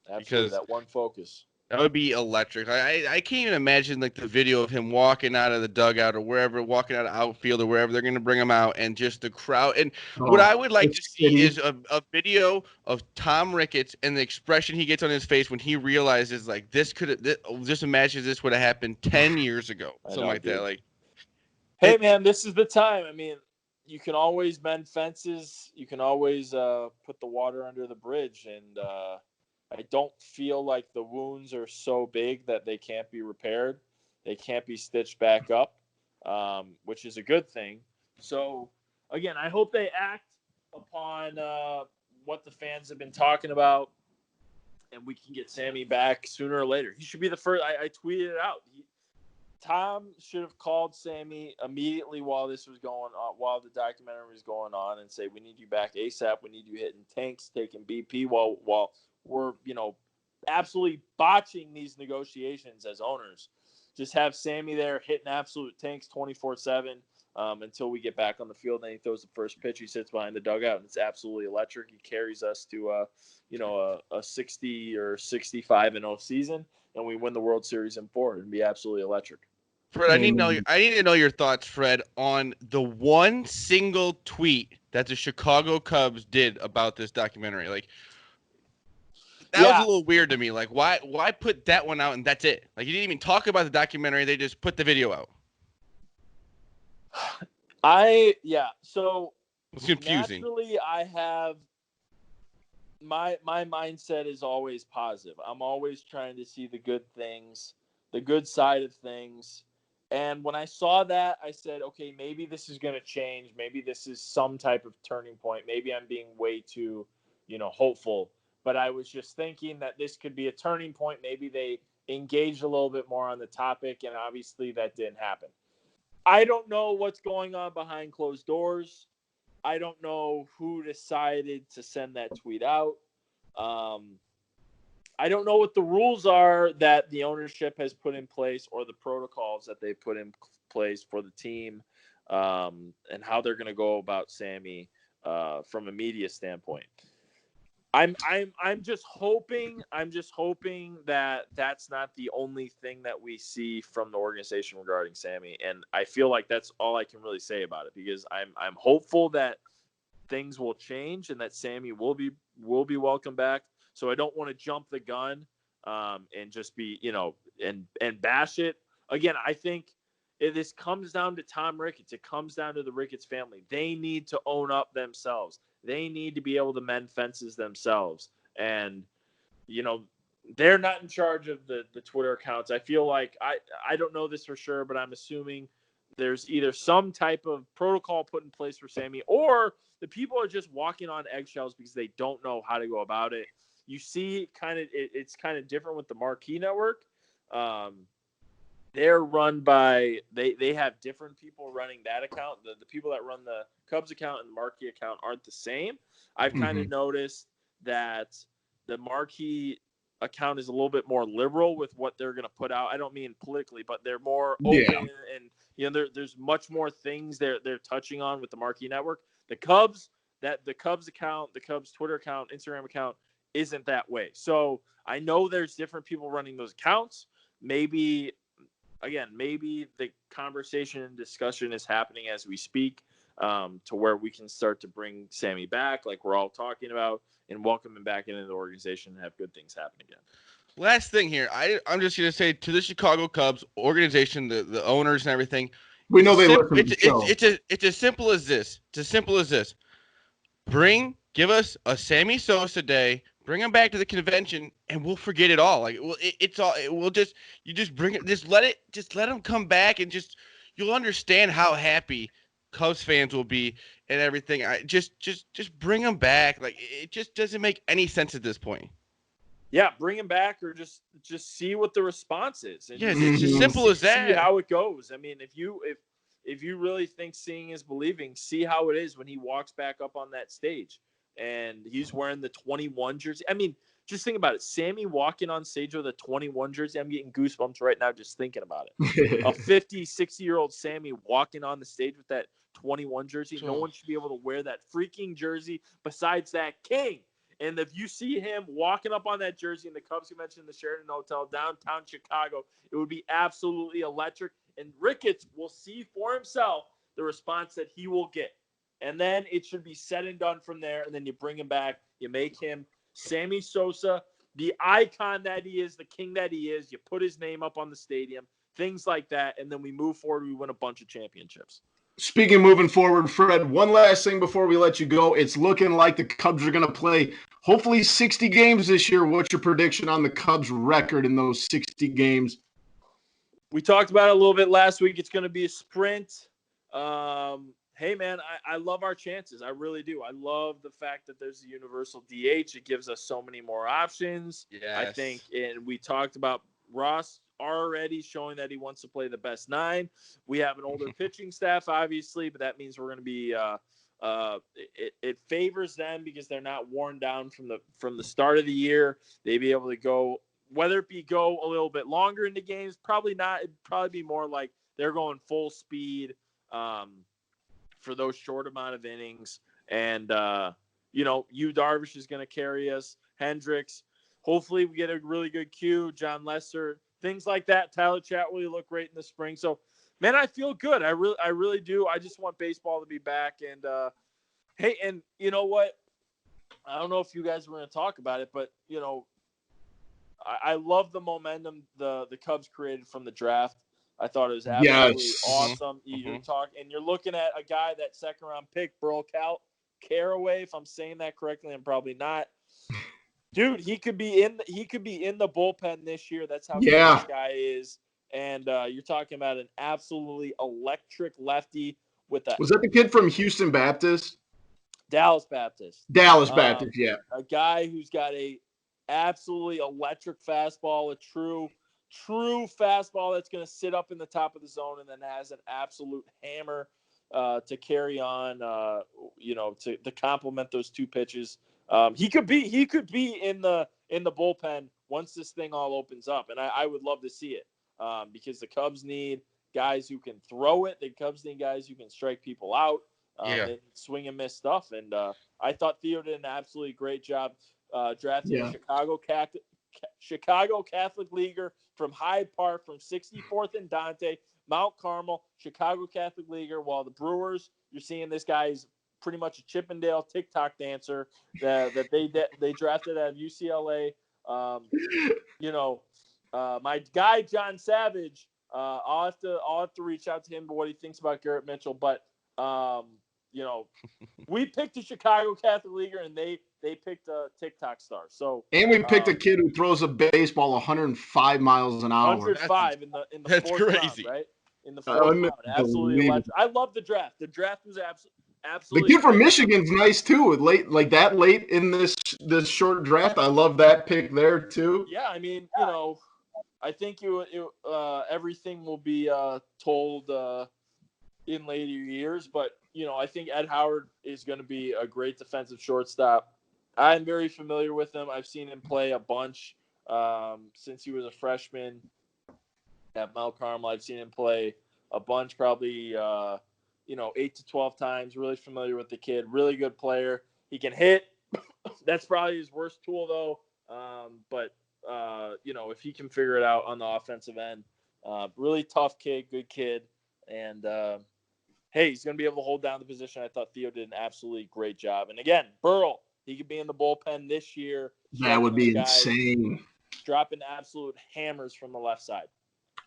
D: That one focus.
B: That would be electric. I can't even imagine like the video of him walking out of the dugout or wherever, walking out of outfield or wherever they're going to bring him out, and just the crowd. And what I would like to see is a video of Tom Ricketts and the expression he gets on his face when he realizes like this just imagine this would have happened 10 years ago, something like that. Like,
D: hey man, this is the time. I mean, you can always mend fences. You can always put the water under the bridge, and I don't feel like the wounds are so big that they can't be repaired. They can't be stitched back up, which is a good thing. So, again, I hope they act upon what the fans have been talking about, and we can get Sammy back sooner or later. He should be the first. I tweeted it out. Tom should have called Sammy immediately while this was going on, while the documentary was going on, and say, "We need you back ASAP. We need you hitting tanks, taking BP while we're, absolutely botching these negotiations as owners. Just have Sammy there hitting absolute tanks 24/7 until we get back on the field. Then he throws the first pitch. He sits behind the dugout, and it's absolutely electric. He carries us to a 60 or 65-0 season, and we win the World Series in 4. It'd be absolutely electric.
B: Fred, I need to know your thoughts, Fred, on the one single tweet that the Chicago Cubs did about this documentary. Like, that was a little weird to me. Like, why put that one out and that's it? Like, you didn't even talk about the documentary. They just put the video out.
D: So
B: it's confusing.
D: Naturally, I have my mindset is always positive. I'm always trying to see the good things, the good side of things. And when I saw that, I said, okay, maybe this is going to change. Maybe this is some type of turning point. Maybe I'm being way too, hopeful. But I was just thinking that this could be a turning point. Maybe they engaged a little bit more on the topic, and obviously that didn't happen. I don't know what's going on behind closed doors. I don't know who decided to send that tweet out. I don't know what the rules are that the ownership has put in place or the protocols that they put in place for the team, and how they're going to go about Sammy from a media standpoint. I'm just hoping that that's not the only thing that we see from the organization regarding Sammy, and I feel like that's all I can really say about it, because I'm hopeful that things will change and that Sammy will be welcome back. So I don't want to jump the gun and just be, and bash it. Again, I think this comes down to Tom Ricketts. It comes down to the Ricketts family. They need to own up themselves. They need to be able to mend fences themselves. And, they're not in charge of the Twitter accounts. I feel like, I don't know this for sure, but I'm assuming there's either some type of protocol put in place for Sammy, or the people are just walking on eggshells because they don't know how to go about it. You see it's kind of different with the Marquee Network. They're run by, they have different people running that account. The people that run the Cubs account and the Marquee account aren't the same. I've kind of noticed that the Marquee account is a little bit more liberal with what they're going to put out. I don't mean politically, but they're more open, and there's much more things they're touching on with the Marquee Network. The Cubs account, the Cubs Twitter account, Instagram account isn't that way. So I know there's different people running those accounts. Maybe the conversation and discussion is happening as we speak, to where we can start to bring Sammy back, like we're all talking about, and welcome him back into the organization and have good things happen again.
B: Last thing here, I'm just going to say to the Chicago Cubs organization, the owners and everything,
A: we know they listen to the show.
B: It's as simple as this. Give us a Sammy Sosa day, bring him back to the convention, and we'll forget it all. Like, you just bring it, just let him come back, and you'll understand how happy Cubs fans will be and everything. Just bring him back. Like, it just doesn't make any sense at this point.
D: Yeah, bring him back, or just see what the response is. And
B: it's as simple as that.
D: See how it goes. I mean, if you really think seeing is believing, see how it is when he walks back up on that stage and he's wearing the 21 jersey. I mean, just think about it. Sammy walking on stage with a 21 jersey. I'm getting goosebumps right now just thinking about it. A 50, 60-year-old Sammy walking on the stage with that 21 jersey. No one should be able to wear that freaking jersey besides that king. And if you see him walking up on that jersey in the Cubs convention in the Sheraton Hotel downtown Chicago, it would be absolutely electric. And Ricketts will see for himself the response that he will get. And then it should be said and done from there. And then you bring him back. You make him Sammy Sosa, the icon that he is, the king that he is. You put his name up on the stadium, things like that. And then we move forward. We win a bunch of championships.
A: Speaking of moving forward, Fred, one last thing before we let you go. It's looking like the Cubs are going to play hopefully 60 games this year. What's your prediction on the Cubs' record in those 60 games?
D: We talked about it a little bit last week. It's going to be a sprint. Hey, man, I love our chances. I really do. I love the fact that there's a universal DH. It gives us so many more options.
B: Yes.
D: I think, and we talked about Ross already showing that he wants to play the best 9. We have an older pitching staff, obviously, but that means we're going to be it favors them because they're not worn down from the start of the year. They be able to go, whether it be go a little bit longer into games, probably not. It'd probably be more like they're going full speed for those short amount of innings. And Yu Darvish is going to carry us. Hendricks. Hopefully we get a really good cue. John Lester, things like that. Tyler Chatwood look great in the spring. So, man, I feel good. I really do. I just want baseball to be back. And hey, and you know what? I don't know if you guys were going to talk about it, but I love the momentum the Cubs created from the draft. I thought it was absolutely awesome. You're looking at a guy that second round pick, Burl Caraway. If I'm saying that correctly, I'm probably not. Dude, he could be in the bullpen this year. That's how good this guy is. And you're talking about an absolutely electric lefty with a.
A: Was that the kid from Houston Baptist?
D: Dallas Baptist.
A: Yeah.
D: A guy who's got a absolutely electric fastball, a true fastball that's going to sit up in the top of the zone, and then has an absolute hammer to carry on. To complement those 2 pitches. He could be in the bullpen once this thing all opens up, and I would love to see it because the Cubs need guys who can throw it. The Cubs need guys who can strike people out. And swing and miss stuff. And I thought Theo did an absolutely great job drafting a Chicago Catholic Leaguer from Hyde Park, from 64th and Dante, Mount Carmel, Chicago Catholic Leaguer. While the Brewers, you're seeing this guy's pretty much a Chippendale TikTok dancer that they drafted out of UCLA. My guy John Savage. I'll have to reach out to him about what he thinks about Garrett Mitchell, but. We picked a Chicago Catholic Leaguer, and they picked a TikTok star. So,
A: and we picked a kid who throws a baseball 105 miles an hour.
D: 105 in the fourth
B: crazy.
D: round, right? In the fourth round, absolutely electric. I love the draft. The draft was absolutely.
A: The kid from Michigan's nice too. Late in this short draft, I love that pick there too.
D: Yeah, I mean, I think everything will be told in later years, but I think Ed Howard is going to be a great defensive shortstop. I'm very familiar with him. I've seen him play a bunch since he was a freshman at Mount Carmel. I've seen him play a bunch, probably 8 to 12 times. Really familiar with the kid. Really good player. He can hit. That's probably his worst tool, though. But if he can figure it out on the offensive end, really tough kid, good kid, and. Hey, he's going to be able to hold down the position. I thought Theo did an absolutely great job. And again, Burl, he could be in the bullpen this year.
A: That would be insane.
D: Dropping absolute hammers from the left side.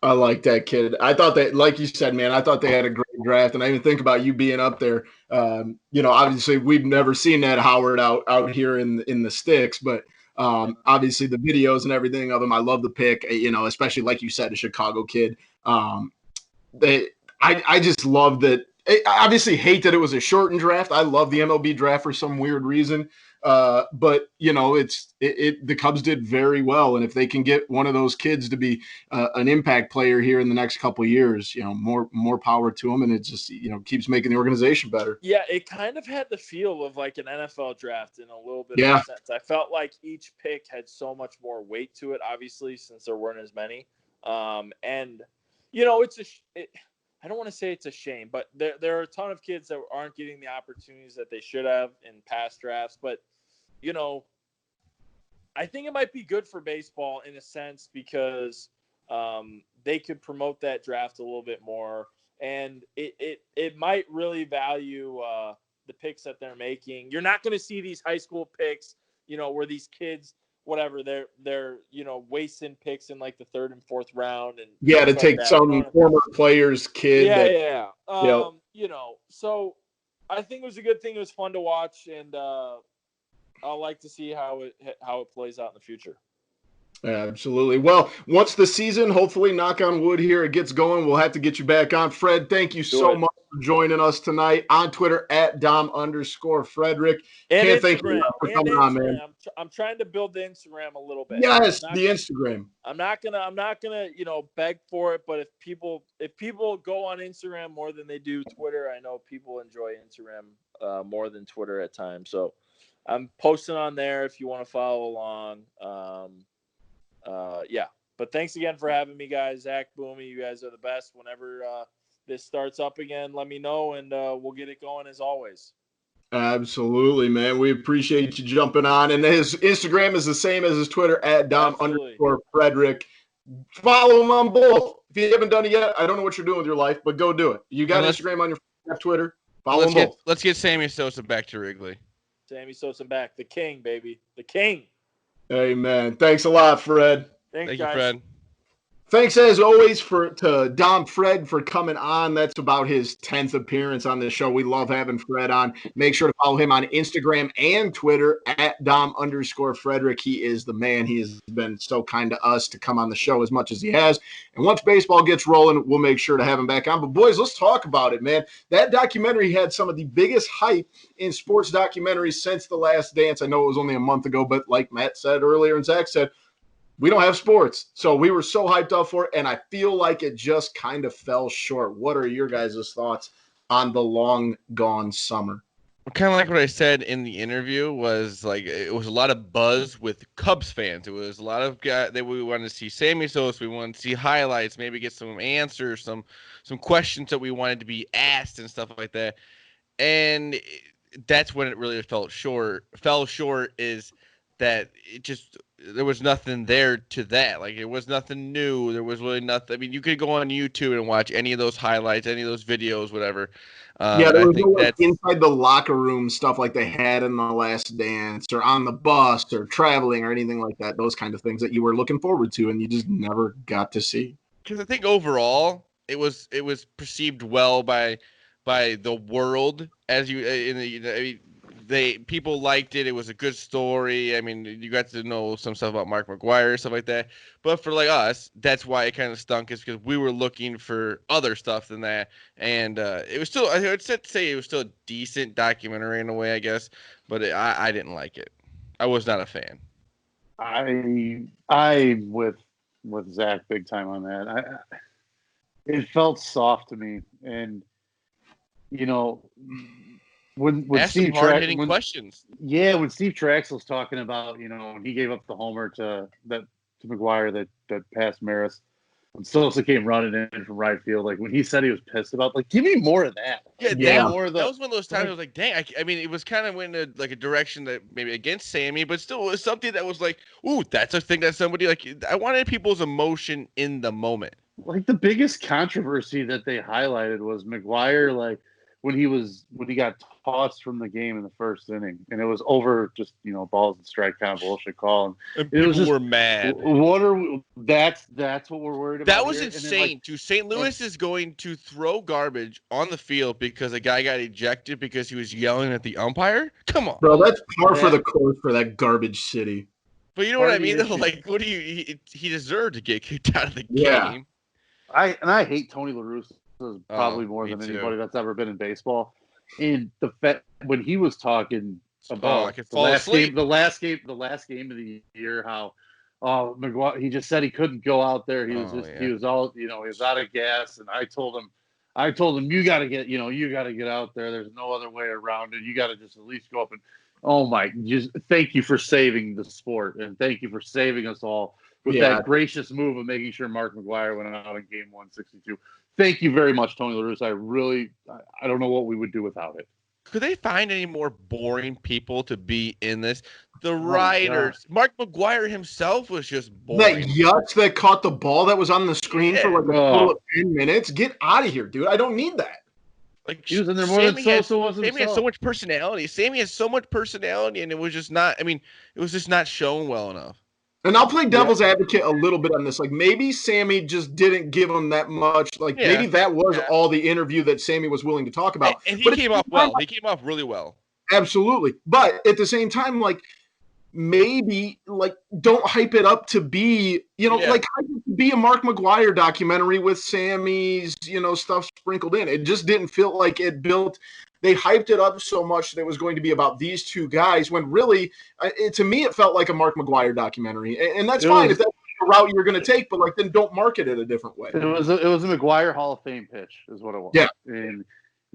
A: I like that kid. I thought that, like you said, man, I thought they had a great draft. And I even think about you being up there. Obviously we've never seen Ed Howard out here in the sticks, but obviously the videos and everything of him, I love the pick, especially like you said, a Chicago kid. I just love that. I obviously hate that it was a shortened draft. I love the MLB draft for some weird reason. But the Cubs did very well. And if they can get one of those kids to be an impact player here in the next couple of years, more power to them. And it just, keeps making the organization better.
D: Yeah. It kind of had the feel of like an NFL draft in a little bit of a sense. I felt like each pick had so much more weight to it, obviously, since there weren't as many. I don't want to say it's a shame, but there are a ton of kids that aren't getting the opportunities that they should have in past drafts. But, I think it might be good for baseball in a sense because they could promote that draft a little bit more, and it might really value the picks that they're making. You're not going to see these high school picks, where these kids, whatever, they're wasting picks in like the third and fourth round and
A: to
D: like
A: take
D: that.
A: some former player's kid.
D: Yeah. So I think it was a good thing. It was fun to watch, and I'll like to see how it plays out in the future.
A: Absolutely. Well, once the season, hopefully, knock on wood here, it gets going, we'll have to get you back on. Fred, thank you so much for joining us tonight on Twitter at Dom_Frederic.
D: And
A: Can't
D: Instagram,
A: thank you enough for coming on, man.
D: I'm trying to build the Instagram a little bit.
A: Yes, the Instagram.
D: I'm not gonna beg for it, but if people go on Instagram more than they do Twitter, I know people enjoy Instagram more than Twitter at times. So I'm posting on there if you want to follow along. Yeah. But thanks again for having me, guys. Zach, Boomy, you guys are the best. Whenever this starts up again, let me know, and we'll get it going as always.
A: Absolutely, man. We appreciate you jumping on. And his Instagram is the same as his Twitter at Dom_Frederic. Follow him on both. If you haven't done it yet, I don't know what you're doing with your life, but go do it. You got Instagram on your Twitter. Follow him both.
B: Let's get Sammy Sosa back to Wrigley.
D: Sammy Sosa back. The king, baby. The king.
A: Amen. Thanks a lot, Fred.
D: Thank
B: you,
D: guys.
B: Fred.
A: Thanks as always to Dom Fred for coming on. That's about his 10th appearance on the show. We love having Fred on. Make sure to follow him on Instagram and Twitter at Dom_Frederic. He is the man. He has been so kind to us to come on the show as much as he has. And once baseball gets rolling, we'll make sure to have him back on. But boys, let's talk about it, man. That documentary had some of the biggest hype in sports documentaries since The Last Dance. I know it was only a month ago, but like Matt said earlier and Zach said, we don't have sports. So we were so hyped up for it, and I feel like it just kind of fell short. What are your guys' thoughts on the long gone summer?
B: Kind of like what I said in the interview was like it was a lot of buzz with Cubs fans. It was a lot of guys that we wanted to see Sammy Sosa, we wanted to see highlights, maybe get some answers, some questions that we wanted to be asked and stuff like that. And that's when it really fell short is that it just there was nothing there to that. Like, it was nothing new. There was really nothing. I mean, you could go on YouTube and watch any of those highlights, any of those videos, whatever.
A: Yeah, there was no inside the locker room stuff like they had in The Last Dance or on the bus or traveling or anything like that. Those kind of things that you were looking forward to and you just never got to see.
B: Because I think overall it was perceived well by the world as people liked it. It was a good story. I mean, you got to know some stuff about Mcgwire, stuff like that. But for like us, that's why it kind of stunk, is because we were looking for other stuff than that. And it was still, I would say it was still a decent documentary in a way, I guess. But I didn't like it. I was not a fan.
C: I with Zach big time on that. It felt soft to me, and when
B: Ask
C: Steve
B: some hard-hitting questions.
C: Yeah, when Steve Traxel's talking about, when he gave up the homer to Mcgwire that passed Maris, when Sosa came running in from right field, like when he said he was pissed about, like, give me more of that.
B: Yeah, that was one of those times I was like, dang, I mean, it was kind of went in a direction that maybe against Sammy, but still it was something that was like, ooh, that's a thing that somebody, like, I wanted people's emotion in the moment.
C: Like, the biggest controversy that they highlighted was Mcgwire, like, when he got tossed from the game in the first inning, and it was over just balls and strike kind of bullshit call,
B: and people were mad.
C: That's what we're worried about.
B: That was insane. St. Louis is going to throw garbage on the field because a guy got ejected because he was yelling at the umpire. Come on,
A: bro, that's par for the course for that garbage city.
B: But you know what I mean? Though, like, what do he deserved to get kicked out of the game.
C: I hate Tony La Russa probably more than anybody that's ever been in baseball. And the fact when he was talking about the last game of the year, how Mcgwire, he just said he couldn't go out there. He was he was all he was out of gas. And I told him you got to get out there. There's no other way around it. You got to just at least go up and just thank you for saving the sport, and thank you for saving us all with that gracious move of making sure Mark Mcgwire went out in game 162. Thank you very much, Tony La Russa. I don't know what we would do without it.
B: could they find any more boring people to be in this? The writers, Mark Mcgwire himself was just boring.
A: That Yutz that caught the ball that was on the screen for like a total of 10 minutes. Get out of here, dude. I don't need that.
B: Like
C: he was in there more than Sosa was himself.
B: Sammy had so much personality. Sammy has so much personality, and it was just not. I mean, it was just not shown well enough.
A: And I'll play devil's advocate a little bit on this. Like maybe Sammy just didn't give him that much. Like maybe that was all the interview that Sammy was willing to talk about.
B: And he came off well. He came off really well.
A: Absolutely. But at the same time, like maybe like don't hype it up to be, like hype it to be a Mark Mcgwire documentary with Sammy's, stuff sprinkled in. It just didn't feel like it built. They hyped it up so much that it was going to be about these two guys when really, to me, it felt like a Mark Mcgwire documentary. And that's fine if that's the route you're going to take, but like then don't market it a different way.
C: It was a Mcgwire Hall of Fame pitch is what it was.
A: Yeah.
C: And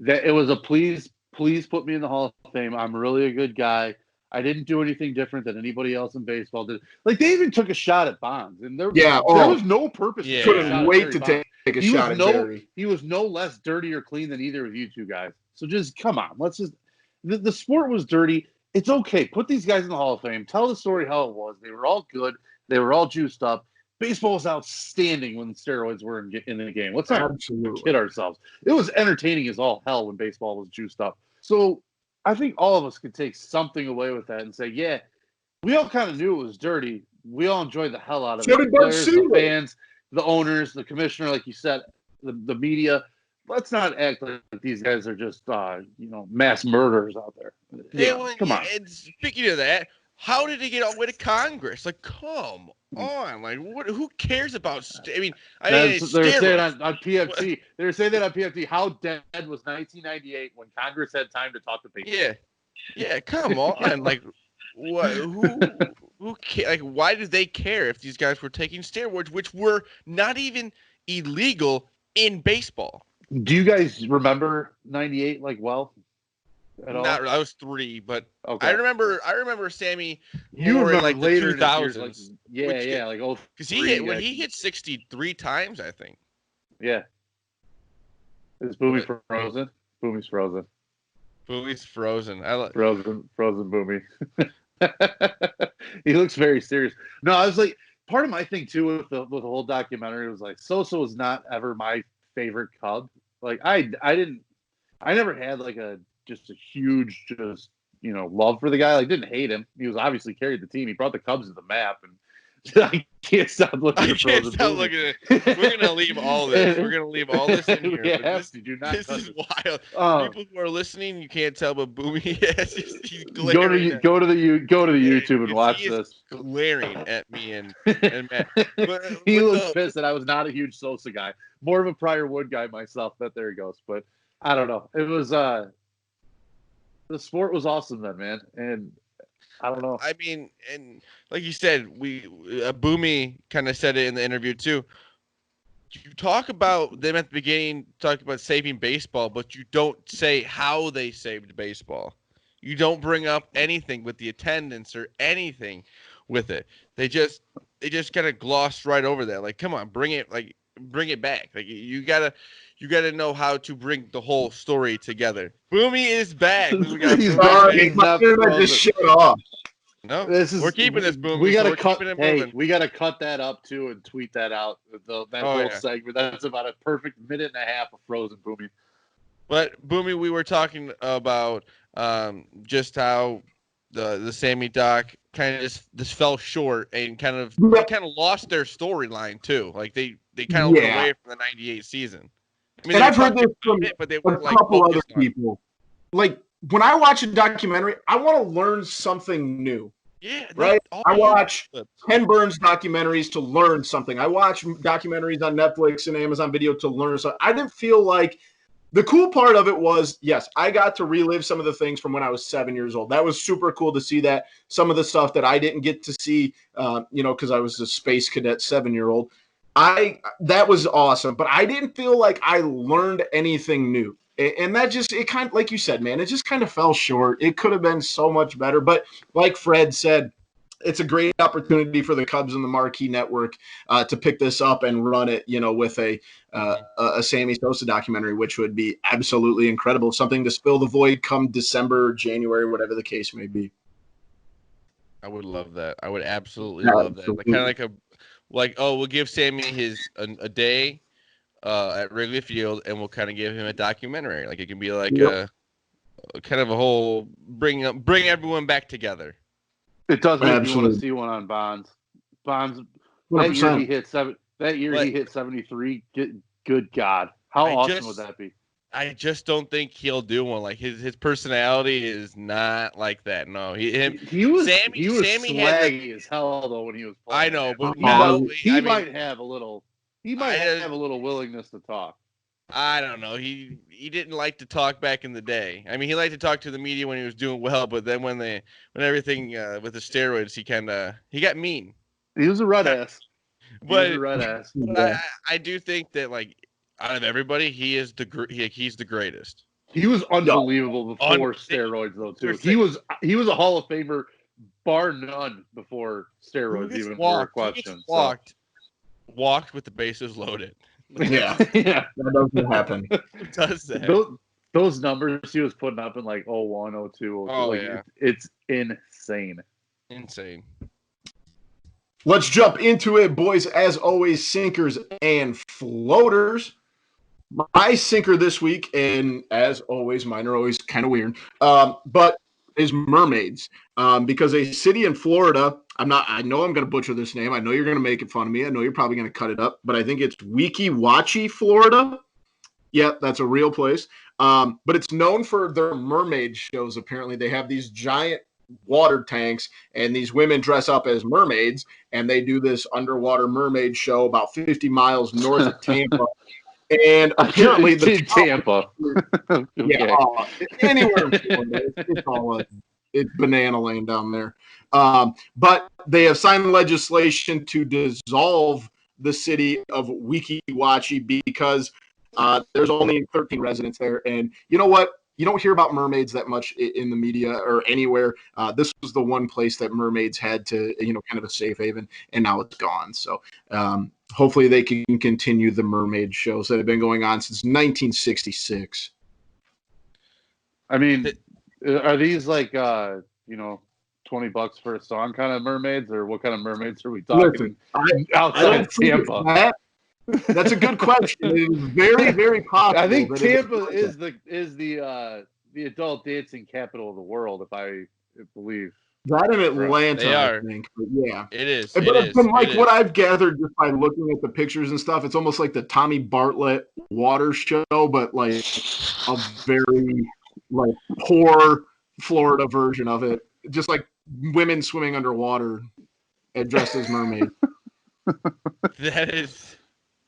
C: that it was a please put me in the Hall of Fame. I'm really a good guy. I didn't do anything different than anybody else in baseball did. Like they even took a shot at Bonds, and there was no purpose.
A: Yeah, couldn't wait to take a shot at Jerry.
C: He was no less dirty or clean than either of you two guys. So just come on, let's just. The sport was dirty. It's okay. Put these guys in the Hall of Fame. Tell the story how it was. They were all good. They were all juiced up. Baseball was outstanding when steroids were in the game. Let's not kid ourselves. It was entertaining as all hell when baseball was juiced up. So I think all of us could take something away with that and say, yeah, we all kind of knew it was dirty. We all enjoyed the hell out of it. The players, the fans, the owners, the commissioner, like you said, the media. Let's not act like these guys are just, mass murderers out there. Come on.
B: And speaking of that, how did he get all the way to Congress? Like, come on. Like, who cares about they're
C: saying on PFT. They were saying that on PFT. How dead was 1998 when Congress had time to talk to people?
B: Yeah. Come on. Like, what? Who cares? Like, why do they care if these guys were taking steroids, which were not even illegal in baseball?
C: Do you guys remember 98 like well? At all?
B: Not, I was 3, but
C: okay.
B: I remember Sammy.
C: You remember
B: like
C: later
B: the 2000s,
C: like
B: because he hit 63 times, I think.
C: Yeah. Is Boomy frozen? Boomy's frozen.
B: Boomy's frozen.
C: Frozen Boomy. He looks very serious. No, I was like, part of my thing too with the whole documentary was like Sosa was not ever my favorite Cub. Like I never had like a huge love for the guy. Like didn't hate him. He was obviously carried the team. He brought the Cubs to the map, and I can't stop looking at
B: it. We're gonna leave all this. We're gonna leave all this in here. This is wild. People who are listening, you can't tell, but Boomy he's glaring.
C: Go to the YouTube and watch this.
B: Glaring at me and Matt. But,
C: he looks pissed that I was not a huge Sosa guy. More of a Prior Wood guy myself. But there he goes. But I don't know. It was the sport was awesome then, man, and I don't know.
B: I mean, and like you said, Boomy kind of said it in the interview too. You talk about them at the beginning, talk about saving baseball, but you don't say how they saved baseball. You don't bring up anything with the attendance or anything with it. They just kind of glossed right over that. Like, come on, bring it back. Like you gotta know how to bring the whole story together. Boomy is back.
A: He's just shut off.
B: No, we're keeping this Boomy.
C: We gotta cut. We gotta cut that up too and tweet that out. That whole segment. That's about a perfect minute and a half of frozen Boomy.
B: But Boomy, we were talking about just how the Sammy doc kind of just fell short and kind of lost their storyline too. Like they kind of went away from the '98 season. I mean,
A: and I've heard this from
B: but they
A: a couple other people. Like when I watch a documentary, I want to learn something new.
B: Yeah,
A: right. I watch Ken Burns documentaries to learn something. I watch documentaries on Netflix and Amazon Video to learn something. I didn't feel like the cool part of it was, yes, I got to relive some of the things from when I was 7 years old. That was super cool to see that. Some of the stuff that I didn't get to see, because I was a space cadet 7-year-old. That was awesome, but I didn't feel like I learned anything new. And that it kind of, like you said, man, it just kind of fell short. It could have been so much better. But like Fred said, it's a great opportunity for the Cubs and the Marquee Network to pick this up and run it, with a Sammy Sosa documentary, which would be absolutely incredible. Something to fill the void come December, January, whatever the case may be.
B: I would love that. I would absolutely love that. Like, kind of we'll give Sammy a day at Wrigley Field, and we'll kind of give him a documentary. Like, it can be like a kind of a whole bring everyone back together.
C: It does make me want to see one on Bonds. Bonds, that year he hit 73. Good God, how awesome would that be?
B: I just don't think he'll do one. Like, his personality is not like that. No, he was
C: swaggy as hell though when he was playing.
B: I know, but
C: he might have a little willingness to talk.
B: I don't know. He didn't like to talk back in the day. I mean, he liked to talk to the media when he was doing well, but then when everything with the steroids, he got mean.
C: He was a red ass.
B: But I do think that, like, out of everybody, he's the greatest.
C: He was unbelievable before steroids, though. Too. He was a Hall of Famer, bar none, before steroids even were a question.
B: Walked with the bases loaded.
A: Yeah, that doesn't happen.
B: It does that.
C: Those numbers he was putting up in like 01, 02, 02
B: yeah.
C: It's insane.
B: Insane.
A: Let's jump into it, boys. As always, sinkers and floaters. My sinker this week, and as always, mine are always kind of weird, but is mermaids. Because a city in Florida, I know I'm going to butcher this name. I know you're going to make it fun of me. I know you're probably going to cut it up, but I think it's Ya Watchin, Florida. Yeah, that's a real place. But it's known for their mermaid shows. Apparently, they have these giant water tanks, and these women dress up as mermaids, and they do this underwater mermaid show about 50 miles north of Tampa. And apparently,
C: Tampa.
A: Yeah, anywhere in Florida, it's banana lane down there. But they have signed legislation to dissolve the city of Ya Watchin because there's only 13 residents there. And you know what? You don't hear about mermaids that much in the media or anywhere. This was the one place that mermaids had to, kind of a safe haven, and now it's gone. So hopefully they can continue the mermaid shows that have been going on since 1966.
C: I mean, are these like, $20 for a song kind of mermaids, or what kind of mermaids are we talking?
A: Listen,
C: outside Tampa.
A: That's a good question. It is very, very possible.
C: I think Tampa is the adult dancing capital of the world, if I believe.
A: That in Atlanta, I think. But yeah,
B: it is.
A: But what I've gathered just by looking at the pictures and stuff, it's almost like the Tommy Bartlett water show, but like a very poor Florida version of it. Just like women swimming underwater and dressed as mermaids.
B: That's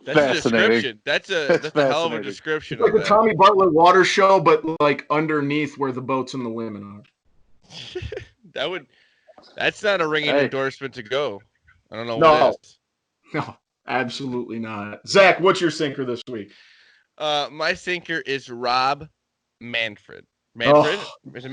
B: a description. That's a hell of a description.
A: It's like the Tommy Bartlett water show, but like underneath where the boats and the women are. That's not a ringing endorsement to go. I don't know what is. No, absolutely not. Zach, what's your sinker this week?
B: My sinker is Rob Manfred. Is it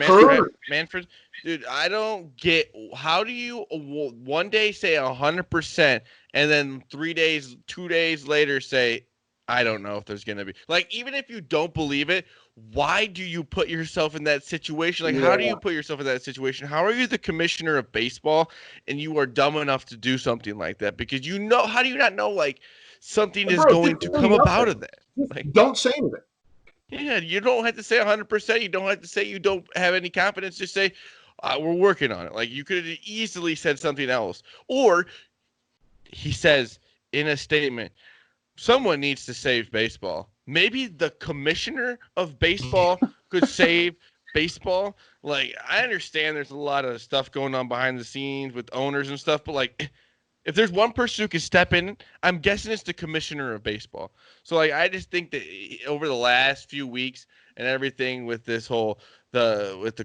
B: Manfred? Dude, I don't get, how do you one day say 100% and then 2 days later say, I don't know if there's going to be, like, even if you don't believe it, why do you put yourself in that situation? Like, how do you put yourself in that situation? How are you the commissioner of baseball and you are dumb enough to do something like that? Because how do you not know, like, something is going to come about of that? Like,
A: don't say anything.
B: Yeah, you don't have to say 100%. You don't have to say you don't have any confidence. Just say, we're working on it. Like, you could have easily said something else. Or he says in a statement, someone needs to save baseball. Maybe the commissioner of baseball could save baseball. Like, I understand there's a lot of stuff going on behind the scenes with owners and stuff, but, like, if there's one person who can step in, I'm guessing it's the commissioner of baseball. So, like, I just think that over the last few weeks and everything with this whole with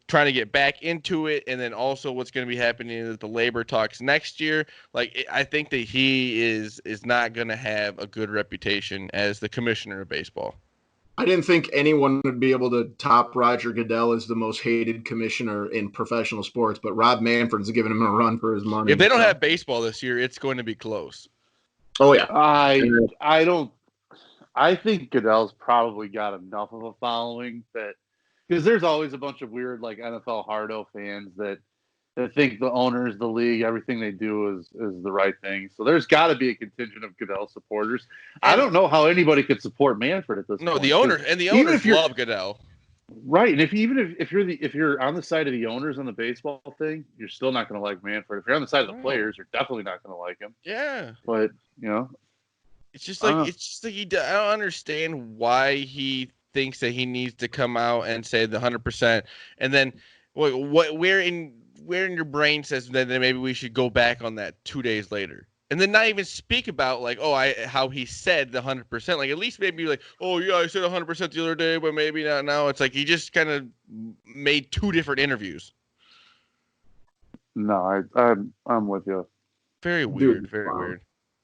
B: trying to get back into it, and then also what's going to be happening with the labor talks next year, like, I think that he is not going to have a good reputation as the commissioner of baseball.
A: I didn't think anyone would be able to top Roger Goodell as the most hated commissioner in professional sports, but Rob Manfred's giving him a run for his money.
B: If they don't have baseball this year, it's going to be close.
A: Oh yeah,
C: I don't. I think Goodell's probably got enough of a following that because there's always a bunch of weird like NFL hardo fans that think the owners, the league, everything they do is the right thing. So there's got to be a contingent of Goodell supporters. I don't know how anybody could support Manfred at this point.
B: No, the owners love Goodell.
C: Right, and if you're on the side of the owners on the baseball thing, you're still not going to like Manfred. If you're on the side of the players, you're definitely not going to like him.
B: Yeah,
C: but
B: it's just like I don't understand why he thinks that he needs to come out and say the 100%, and then where in your brain says that maybe we should go back on that 2 days later. And then not even speak about like, how he said the 100%. Like at least maybe like, oh yeah, I said 100% the other day, but maybe not now. It's like he just kind of made two different interviews.
C: No, I'm with you.
B: Very weird. Very weird.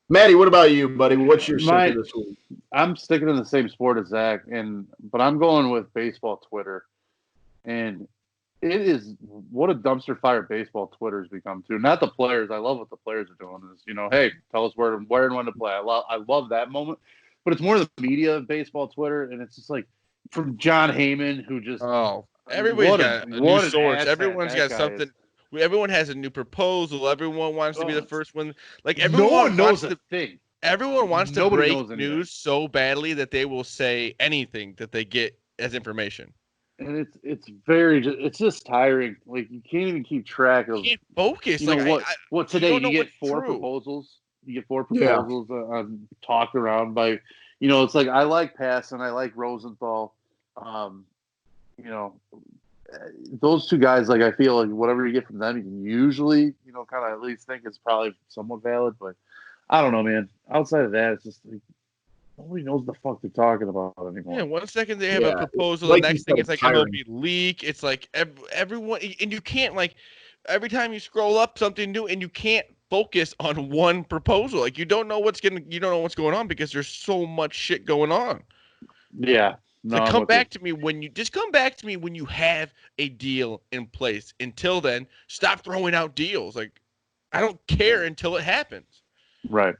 A: Maddie, what about you, buddy? What's your sick of this week?
C: I'm sticking in the same sport as Zach, but I'm going with baseball Twitter, and it is what a dumpster fire baseball Twitter has become too. Not the players. I love what the players are doing. Is hey, tell us where and when to play. I love that moment, but it's more the media of baseball Twitter, and it's just like from John Heyman who just
B: everybody's got a new source. Everyone's got something. Everyone has a new proposal. Everyone wants to be the first one. Like everyone
C: no one knows a thing.
B: Everyone wants to break news so badly that they will say anything that they get as information.
C: And it's just tiring. Like you can't even keep track of.
B: You can't focus.
C: What today? You get four proposals. You get four proposals talked around by. It's like I like Passan. I like Rosenthal. Those two guys. Like I feel like whatever you get from them, you can usually kind of at least think it's probably somewhat valid. But I don't know, man. Outside of that, it's just like. Nobody knows the fuck they're talking about anymore.
B: Yeah, 1 second they have a proposal, the next thing it's like MLB leak. It's like everyone, and you can't every time you scroll up something new, and you can't focus on one proposal. Like you don't know what's going on because there's so much shit going on.
C: Yeah. No,
B: so come back to me when you have a deal in place. Until then, stop throwing out deals. Like I don't care until it happens.
C: Right.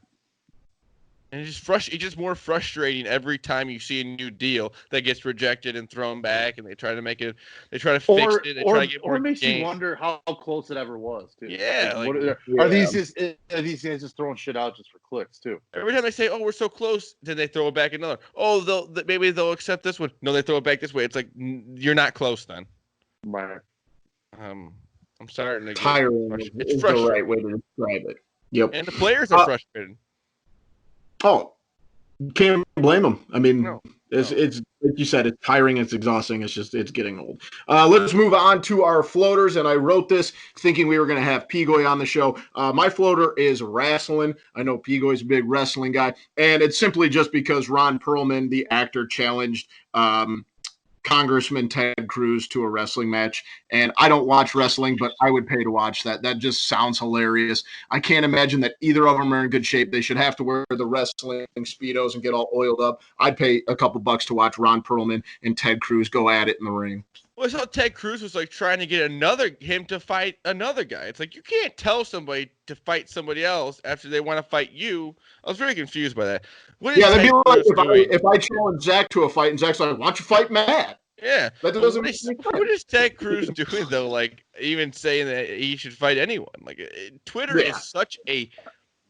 B: And it's just more frustrating every time you see a new deal that gets rejected and thrown back, and they try to fix it. They try to get more.
C: Or it makes you wonder how close it ever was, too.
B: Yeah.
C: Are these guys just throwing shit out just for clicks, too?
B: Every time they say, "Oh, we're so close," then they throw it back another. Oh, maybe they'll accept this one. No, they throw it back this way. It's like you're not close then.
C: Right.
B: I'm starting to get
A: tiring.
B: It's
A: frustrating. The right way to describe it. Yep.
B: And the players are frustrated.
A: Oh, can't blame them. I mean, it's like you said, it's tiring, it's exhausting, it's getting old. Let's move on to our floaters, and I wrote this thinking we were going to have Pigoy on the show. My floater is wrestling. I know Pigoy's a big wrestling guy, and it's simply just because Ron Perlman, the actor, challenged Congressman Ted Cruz to a wrestling match. And I don't watch wrestling, but I would pay to watch that. That just sounds hilarious. I can't imagine that either of them are in good shape. They should have to wear the wrestling Speedos and get all oiled up. I'd pay a couple bucks to watch Ron Perlman and Ted Cruz go at it in the ring.
B: Well, I saw Ted Cruz was like trying to get him to fight another guy. It's like you can't tell somebody to fight somebody else after they want to fight you. I was very confused by that.
A: That'd be like if I challenge Zach to a fight and Zach's like, "Why don't you fight Matt?"
B: Yeah,
A: that doesn't
B: make sense. What is Ted Cruz doing though? Like even saying that he should fight anyone? Like Twitter is such a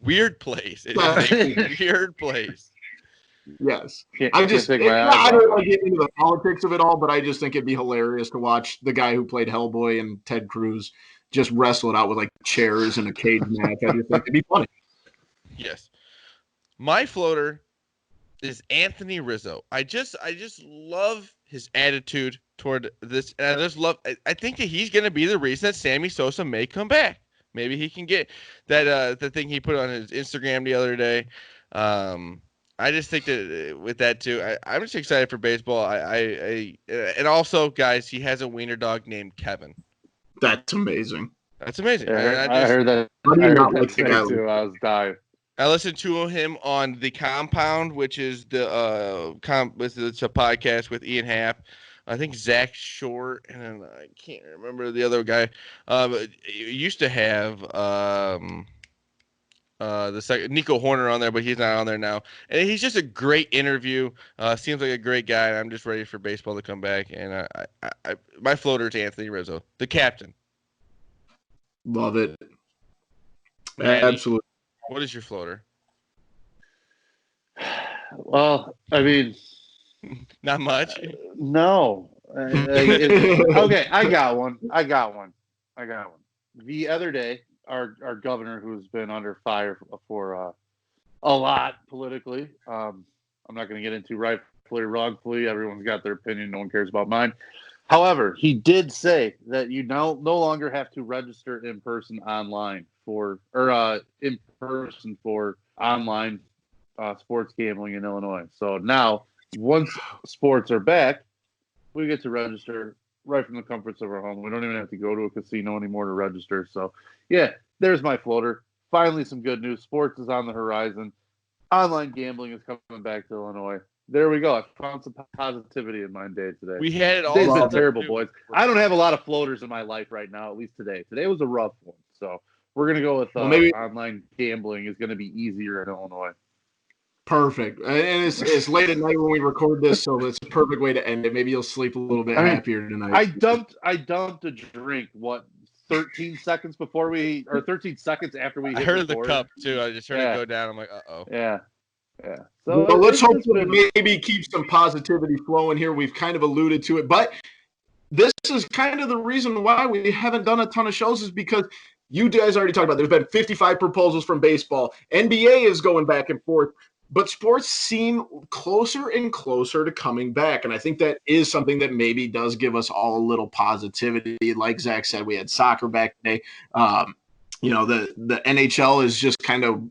B: weird place. It is a weird place.
A: Yes, I don't want to get into the politics of it all, but I just think it'd be hilarious to watch the guy who played Hellboy and Ted Cruz just wrestle it out with like chairs and a cage match. I just think it'd be funny.
B: Yes, my floater is Anthony Rizzo. I just love his attitude toward this, and I think that he's going to be the reason that Sammy Sosa may come back. Maybe he can get that the thing he put on his Instagram the other day. I just think that with that too, I'm just excited for baseball. And also, guys, he has a wiener dog named Kevin.
A: That's amazing.
B: That's amazing.
C: Yeah, I heard that. I heard that too. I was dying.
B: I listened to him on The Compound, which is it's a podcast with Ian Happ. I think Zach Short, and then I can't remember the other guy. It used to have the second Nico Horner on there, but he's not on there now. And he's just a great interview. Seems like a great guy. And I'm just ready for baseball to come back. And my floater is Anthony Rizzo, the captain.
A: Love it.
B: Maddie,
A: Absolutely.
B: what is your floater?
C: Well, I mean,
B: Not much.
C: no. Okay, I got one. The other day, our governor, who's been under fire for a lot politically, I'm not going to get into rightfully or wrongfully. Everyone's got their opinion. No one cares about mine. However, he did say that you no longer have to register in person online for online sports gambling in Illinois. So now, once sports are back, we get to register right from the comforts of our home. We don't even have to go to a casino anymore to register. So, yeah, there's my floater. Finally, some good news. Sports is on the horizon. Online gambling is coming back to Illinois. There we go. I found some positivity in my day today.
B: We had it all.
C: It's been terrible, boys. I don't have a lot of floaters in my life right now, at least today. Today was a rough one. So we're going to go with online gambling is going to be easier in Illinois.
A: Perfect. And it's late at night when we record this, so it's a perfect way to end it. Maybe you'll sleep a little bit happier tonight.
C: I dumped a drink, 13 seconds before 13 seconds after we hit
B: I heard
C: record.
B: the cup, too. I just heard it go down. I'm like, uh-oh.
C: Yeah. Yeah. So
A: well, let's hope maybe keep some positivity flowing here. We've kind of alluded to it, but this is kind of the reason why we haven't done a ton of shows is because you guys already talked about there's been 55 proposals from baseball. NBA is going back and forth, but sports seem closer and closer to coming back. And I think that is something that maybe does give us all a little positivity. Like Zach said, we had soccer back today. The NHL is just kind of,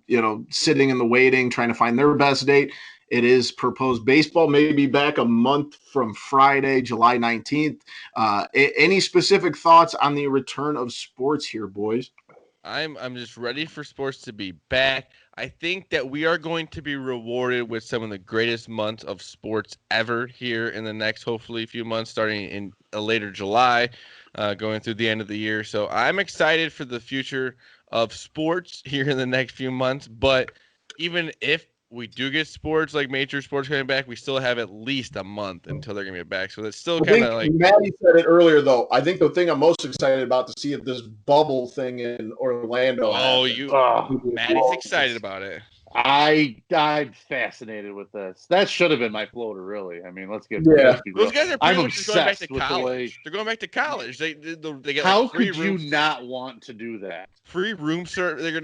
A: sitting in the waiting, trying to find their best date. It is proposed baseball may be back a month from Friday, July 19th. Any specific thoughts on the return of sports here, boys?
B: I'm just ready for sports to be back. I think that we are going to be rewarded with some of the greatest months of sports ever here in the next, hopefully, few months, starting in later July, going through the end of the year. So I'm excited for the future of sports here in the next few months. But even if we do get sports, like major sports coming back, we still have at least a month until they're going to get back. So that's still kind of like.
A: Maddie said it earlier, though. I think the thing I'm most excited about to see if this bubble thing in Orlando.
B: Maddie's excited about it.
C: I'm fascinated with this. That should have been my floater, really. I mean, let's get
B: real. Those guys are
C: I'm
B: obsessed going back to college. They're going back to college. They get
C: how
B: like free
C: could
B: rooms.
C: You not want to do that?
B: Free room service. They're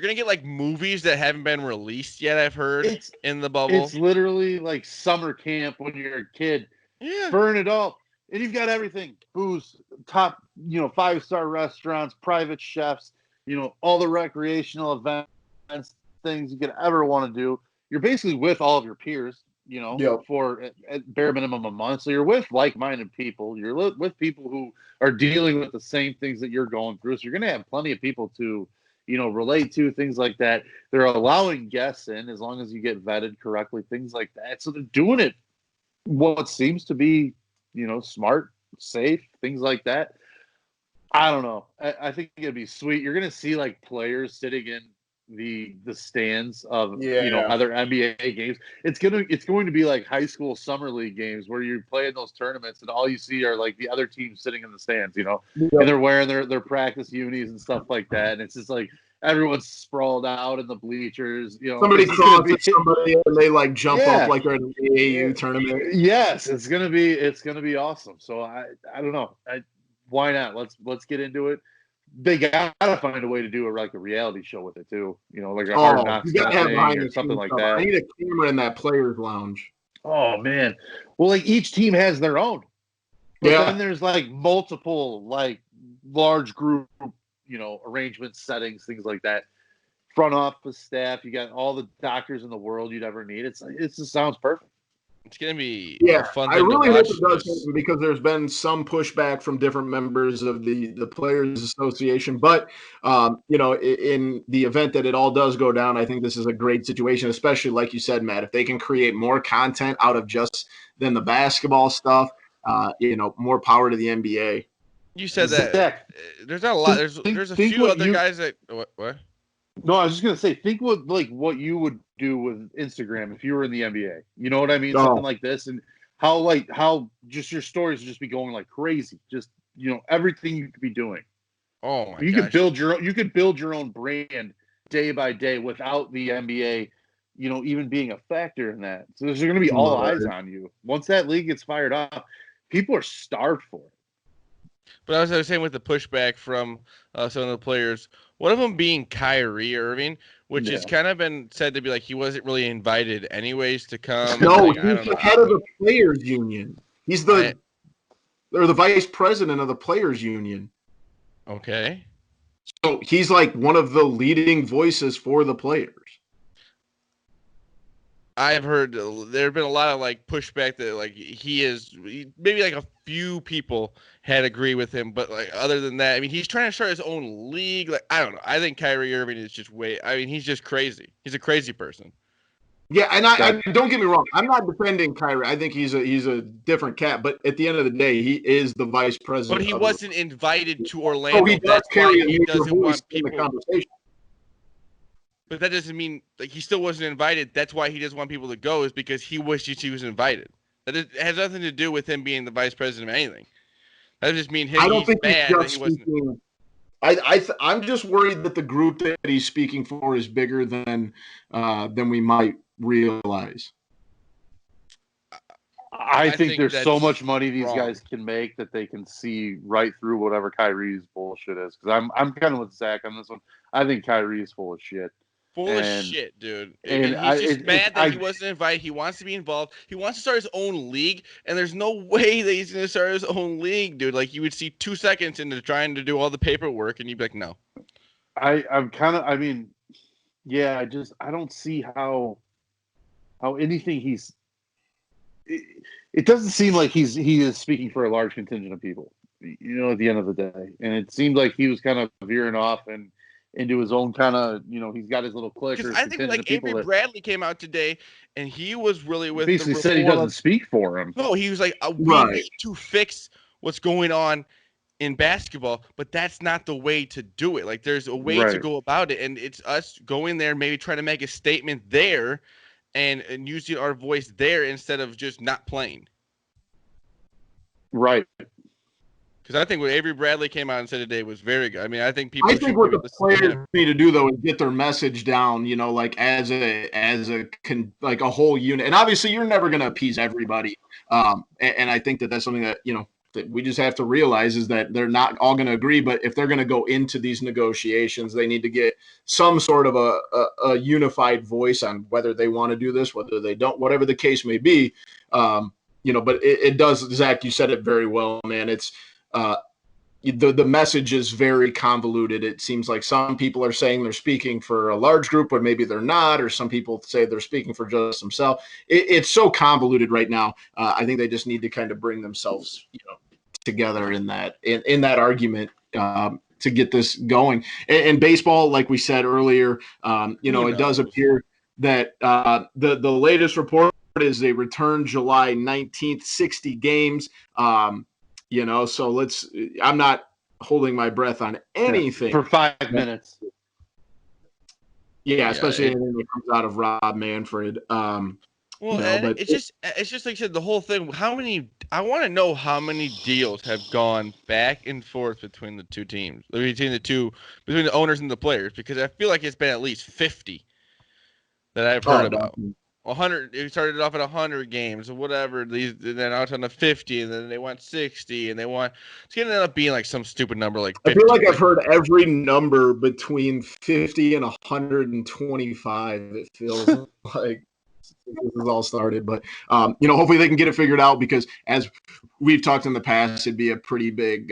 B: gonna get like movies that haven't been released yet. I've heard in the bubble.
C: It's literally like summer camp when you're a kid.
B: Yeah,
C: burn it all, and you've got everything: booze, top 5-star restaurants, private chefs, all the recreational events, things you could ever want to do. You're basically with all of your peers, for at bare minimum a month. So you're with like-minded people. You're with people who are dealing with the same things that you're going through. So you're going to have plenty of people to, relate to, things like that. They're allowing guests in as long as you get vetted correctly, things like that. So they're doing it what seems to be, smart, safe, things like that. I don't know. I think it'd be sweet. You're going to see like players sitting in the stands of other NBA games. It's going to be like high school summer league games where you're playing those tournaments and all you see are like the other teams sitting in the stands, and they're wearing their practice unis and stuff like that, and it's just like everyone's sprawled out in the bleachers.
A: Somebody crosses somebody and they like jump up like they're in an AAU tournament.
C: Yes, it's gonna be awesome. So I don't know. Why not? Let's get into it. They gotta find a way to do a reality show with it too. Like a Hard Knocks thing or something like that.
A: I need a camera in that players' lounge.
C: Oh man. Well, like each team has their own. But then there's like multiple like large group, arrangements, settings, things like that. Front office staff, you got all the doctors in the world you'd ever need. It just sounds perfect.
B: It's gonna be
A: Yeah,
B: a fun
A: I
B: thing to
A: really hope
B: watch.
A: it does happen because there's been some pushback from different members of the Players Association. But in the event that it all does go down, I think this is a great situation, especially like you said, Matt. If they can create more content out of just than the basketball stuff, more power to the NBA.
B: You said that
C: Zach,
B: there's not a lot.
C: think
B: There's a few other guys that what?
C: No, I was just gonna say, think what you would do with Instagram if you were in the NBA. You know what I mean?
A: Oh.
C: Something like this, and how just your stories would just be going like crazy. Just everything you could be doing.
B: Oh my
C: You
B: gosh.
C: could build your own brand day by day without the NBA, even being a factor in that. So there's going to be all eyes on you. Once that league gets fired up, people are starved for it.
B: But as I was saying with the pushback from some of the players, one of them being Kyrie Irving, which has kind of been said to be like he wasn't really invited anyways to come.
A: No,
B: like,
A: he's the head of the Players Union. He's the vice president of the Players Union.
B: Okay.
A: So he's like one of the leading voices for the players.
B: I've heard there have been a lot of like pushback that like maybe like a few people had agree with him, but like other than that, I mean, he's trying to start his own league. Like I don't know. I think Kyrie Irving is just he's just crazy. He's a crazy person.
A: Yeah, and I don't get me wrong. I'm not defending Kyrie. I think he's a different cat. But at the end of the day, he is the vice president.
B: But he wasn't invited to Orlando.
A: Oh, he does carry a major
B: doesn't
A: voice
B: want people
A: in the conversation.
B: But that doesn't mean like he still wasn't invited. That's why he doesn't want people to go is because he wishes he was invited. That has nothing to do with him being the vice president of anything. That just means
A: I don't
B: he's
A: think
B: mad
A: he's
B: that
A: just
B: he wasn't.
A: speaking. I'm just worried that the group that he's speaking for is bigger than we might realize.
C: I think there's so much money these guys can make that they can see right through whatever Kyrie's bullshit is. Because I'm kind of with Zach on this one. I think Kyrie is full of shit.
B: Full of shit, dude. And he's just mad that he wasn't invited. He wants to be involved. He wants to start his own league, and there's no way that he's going to start his own league, dude. Like, you would see 2 seconds into trying to do all the paperwork, and you'd be like, no.
C: I'm kind of, I mean, yeah, I don't see how anything it doesn't seem like he is speaking for a large contingent of people, at the end of the day. And it seemed like he was kind of veering off and into his own kind of, he's got his little clique.
B: Because I think like Avery Bradley came out today, and he was really with
C: basically said he doesn't speak for him.
B: No, he was like, we need to fix what's going on in basketball, but that's not the way to do it. Like, there's a way to go about it, and it's us going there, maybe trying to make a statement there, and using our voice there instead of just not playing.
C: Right.
B: Because I think what Avery Bradley came out and said today was very good. I mean, I think people.
A: I think what the players need to do though is get their message down. Like as a whole unit. And obviously, you're never going to appease everybody. And I think that's something that that we just have to realize is that they're not all going to agree. But if they're going to go into these negotiations, they need to get some sort of a unified voice on whether they want to do this, whether they don't, whatever the case may be. But it does. Zach, you said it very well, man. It's the message is very convoluted. It seems like some people are saying they're speaking for a large group, but maybe they're not, or some people say they're speaking for just themselves. It's so convoluted right now. I think they just need to kind of bring themselves, together in that argument to get this going. And baseball, like we said earlier, it does appear that the latest report is they return July 19th, 60 games. So I'm not holding my breath on anything
C: for 5 minutes.
A: Yeah, especially anything that comes out of Rob Manfred.
B: But it's just like I said, the whole thing. I want to know how many deals have gone back and forth between the two teams, between the owners and the players, because I feel like it's been at least 50 that I've heard about. 100. It started off at 100 games or whatever. Then out on the 50, and then they want 60, and it's gonna end up being like some stupid number like 50.
A: I feel like I've heard every number between 50 and 125. It feels like this has all started, but hopefully they can get it figured out, because as we've talked in the past, it'd be a pretty big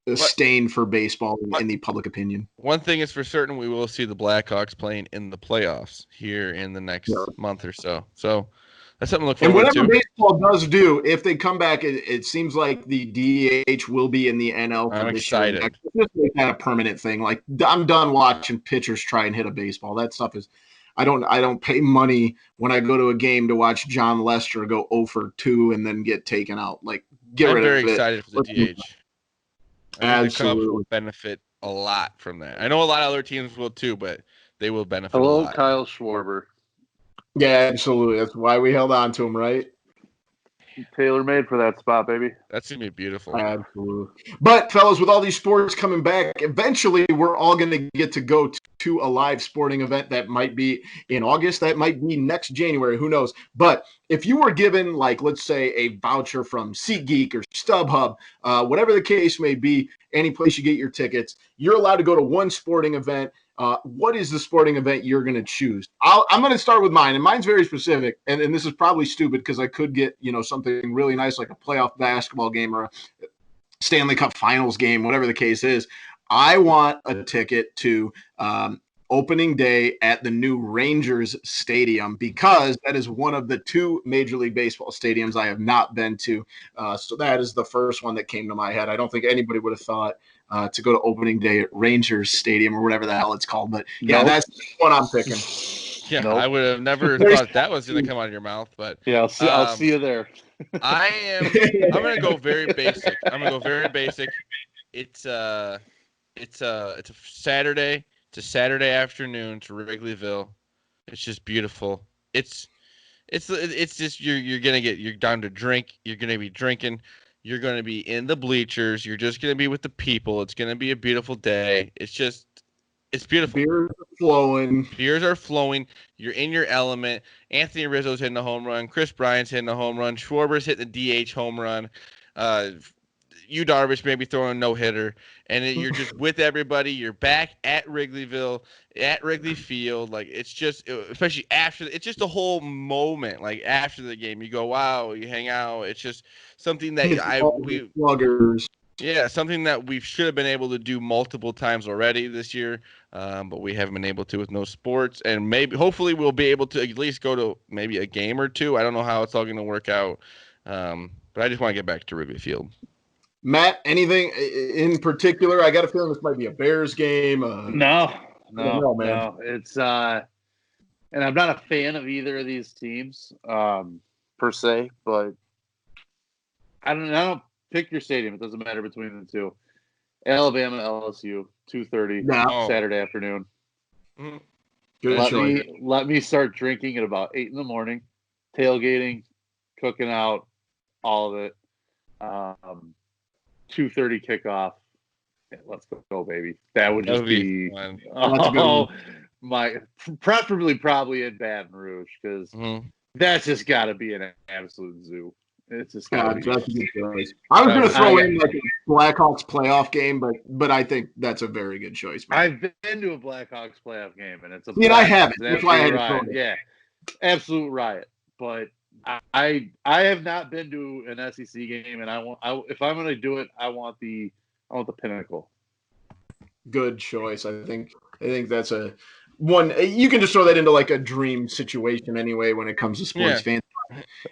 A: a stain for baseball in the public opinion.
B: One thing is for certain, we will see the Blackhawks playing in the playoffs here in the next month or so. So That's something to look
A: And
B: forward
A: whatever
B: to.
A: baseball does do, if they come back, it seems like the DH will be in the NL for
B: I'm
A: this year.
B: excited.
A: It's just a kind of permanent thing. Like, I'm done watching pitchers try and hit a baseball. That stuff is – I don't pay money when I go to a game to watch John Lester go 0 for 2 and then get taken out. Like, get
B: I'm
A: rid
B: very
A: of it.
B: excited for the DH. I think the Cubs
A: Absolutely.
B: will benefit a lot from that. I know a lot of other teams will too, but they will benefit a
C: Hello,
B: lot.
C: Kyle Schwarber.
A: Yeah, absolutely. That's why we held on to him, right?
C: Tailor-made for that spot, baby.
B: That's going to be beautiful.
A: Absolutely. But, fellas, with all these sports coming back, eventually we're all going to get to go to a live sporting event that might be in August. That might be next January. Who knows? But if you were given, like, let's say a voucher from SeatGeek or StubHub, whatever the case may be, any place you get your tickets, you're allowed to go to one sporting event. What is the sporting event you're going to choose? I'm going to start with mine, and mine's very specific, and this is probably stupid because I could get, something really nice like a playoff basketball game or a Stanley Cup Finals game, whatever the case is. I want a ticket to opening day at the new Rangers Stadium because that is one of the 2 Major League Baseball stadiums I have not been to. So that is the first one that came to my head. I don't think anybody would have thought to go to opening day at Rangers Stadium or whatever the hell it's called. But yeah, That's what I'm picking.
B: Yeah,
C: Nope.
B: I would have never thought that was going to come out of your mouth, but
C: yeah, I'll see you there.
B: I'm going to go very basic. It's a Saturday. It's a Saturday afternoon to Wrigleyville. It's just beautiful. It's just you're down to drink. You're gonna be drinking. You're gonna be in the bleachers. You're just gonna be with the people. It's gonna be a beautiful day. It's beautiful. Beers are flowing. You're in your element. Anthony Rizzo's hitting a home run. Chris Bryant's hitting a home run. Schwarber's hitting the DH home run. Yu Darvish maybe throwing a no-hitter. And you're just with everybody. You're back at Wrigleyville, at Wrigley Field. Like, it's just, especially after, it's just a whole moment. Like, after the game, you go, wow, you hang out. It's just something that something that we should have been able to do multiple times already this year, but we haven't been able to with no sports. And hopefully we'll be able to at least go to maybe a game or 2. I don't know how it's all going to work out, but I just want to get back to Wrigley Field.
A: Matt, anything in particular? I got a feeling this might be a Bears game.
C: No. It's and I'm not a fan of either of these teams per se, but I don't pick your stadium. It doesn't matter between the 2. Alabama, LSU, 2:30 Saturday afternoon.
B: Mm-hmm.
C: Let me start drinking at about 8 a.m, tailgating, cooking out, all of it. 2:30 kickoff. Yeah, let's go, baby. That would just be preferably probably in Baton Rouge because that's just got to be an absolute zoo. It's just got to be.
A: That's a good choice. I was going to throw in like a Blackhawks playoff game, but I think that's a very good choice. Man.
C: I've been to a Blackhawks playoff game, and it's a.
A: I haven't. That's why I had to throw it.
C: Yeah, absolute riot. But I have not been to an SEC game, and if I'm going to do it, I want the pinnacle.
A: Good choice. I think that's a one. You can just throw that into like a dream situation anyway when it comes to sports fans.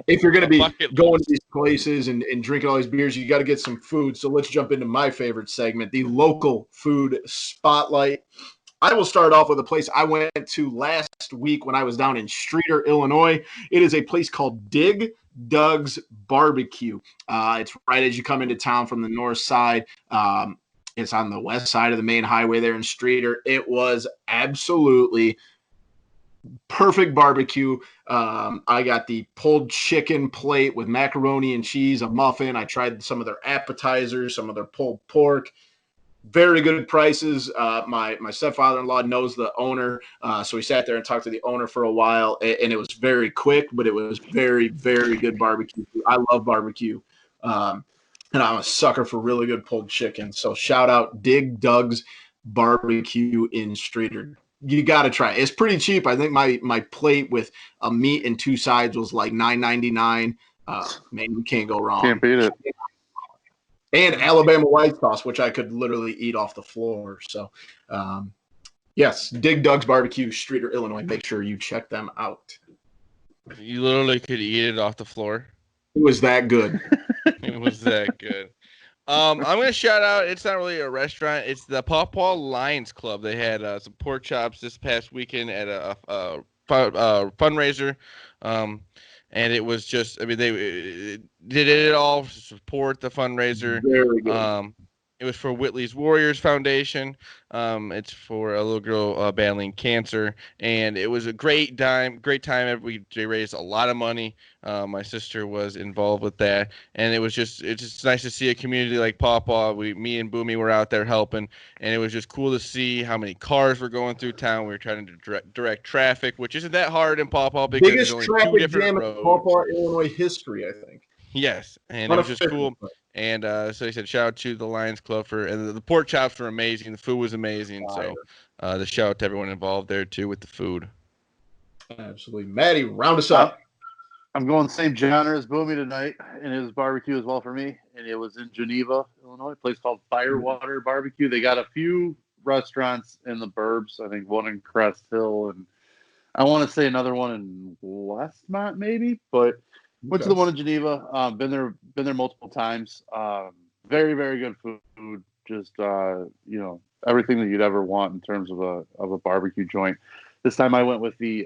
A: If you're going to be going to these places and drinking all these beers, you got to get some food. So let's jump into my favorite segment, the local food spotlight. I will start off with a place I went to last week when I was down in Streator, Illinois. It is a place called Dig Dug's Barbecue. It's right as you come into town from the north side. It's on the west side of the main highway there in Streator. It was absolutely perfect barbecue. I got the pulled chicken plate with macaroni and cheese, a muffin. I tried some of their appetizers, some of their pulled pork. Very good prices. My stepfather-in-law knows the owner, so we sat there and talked to the owner for a while, and it was very quick, but it was very, very good barbecue. I love barbecue, and I'm a sucker for really good pulled chicken. So shout out Dig Dug's Barbecue in Streator. You got to try it. It's pretty cheap. I think my plate with a meat and 2 sides was like $9.99. Man, you can't go wrong.
C: Can't beat it.
A: And Alabama white sauce, which I could literally eat off the floor. So, yes, Dig Dug's Barbecue, Streator, Illinois. Make sure you check them out.
B: You literally could eat it off the floor.
A: It was that good.
B: It was that good. I'm gonna shout out. It's not really a restaurant. It's the Pawpaw Lions Club. They had some pork chops this past weekend at a fundraiser, um, and it was just. I mean, they did it all to support the fundraiser.
A: Very good.
B: It was for Whitley's Warriors Foundation. It's for a little girl battling cancer, and it was a great time. Great time. They raised a lot of money. My sister was involved with that, and it's just nice to see a community like Pawpaw. Me and Boomy were out there helping, and it was just cool to see how many cars were going through town. We were trying to direct traffic, which isn't that hard in Pawpaw because
A: Biggest
B: there's only two
A: traffic
B: different
A: jam in
B: roads.
A: Pawpaw, Illinois history, I think.
B: Yes, and it was just cool. And so he said, shout out to the Lions Club and the pork chops were amazing. The food was amazing. So the shout out to everyone involved there too with the food.
A: Absolutely. Maddie, round us up.
C: I'm going the same genre as Boomy tonight, and it was barbecue as well for me. And it was in Geneva, Illinois, a place called Firewater Barbecue. They got a few restaurants in the burbs. I think one in Crest Hill, and I want to say another one in Westmont, maybe. But went to the one in Geneva. Been there multiple times. Very, very good food. Just everything that you'd ever want in terms of a barbecue joint. This time I went with the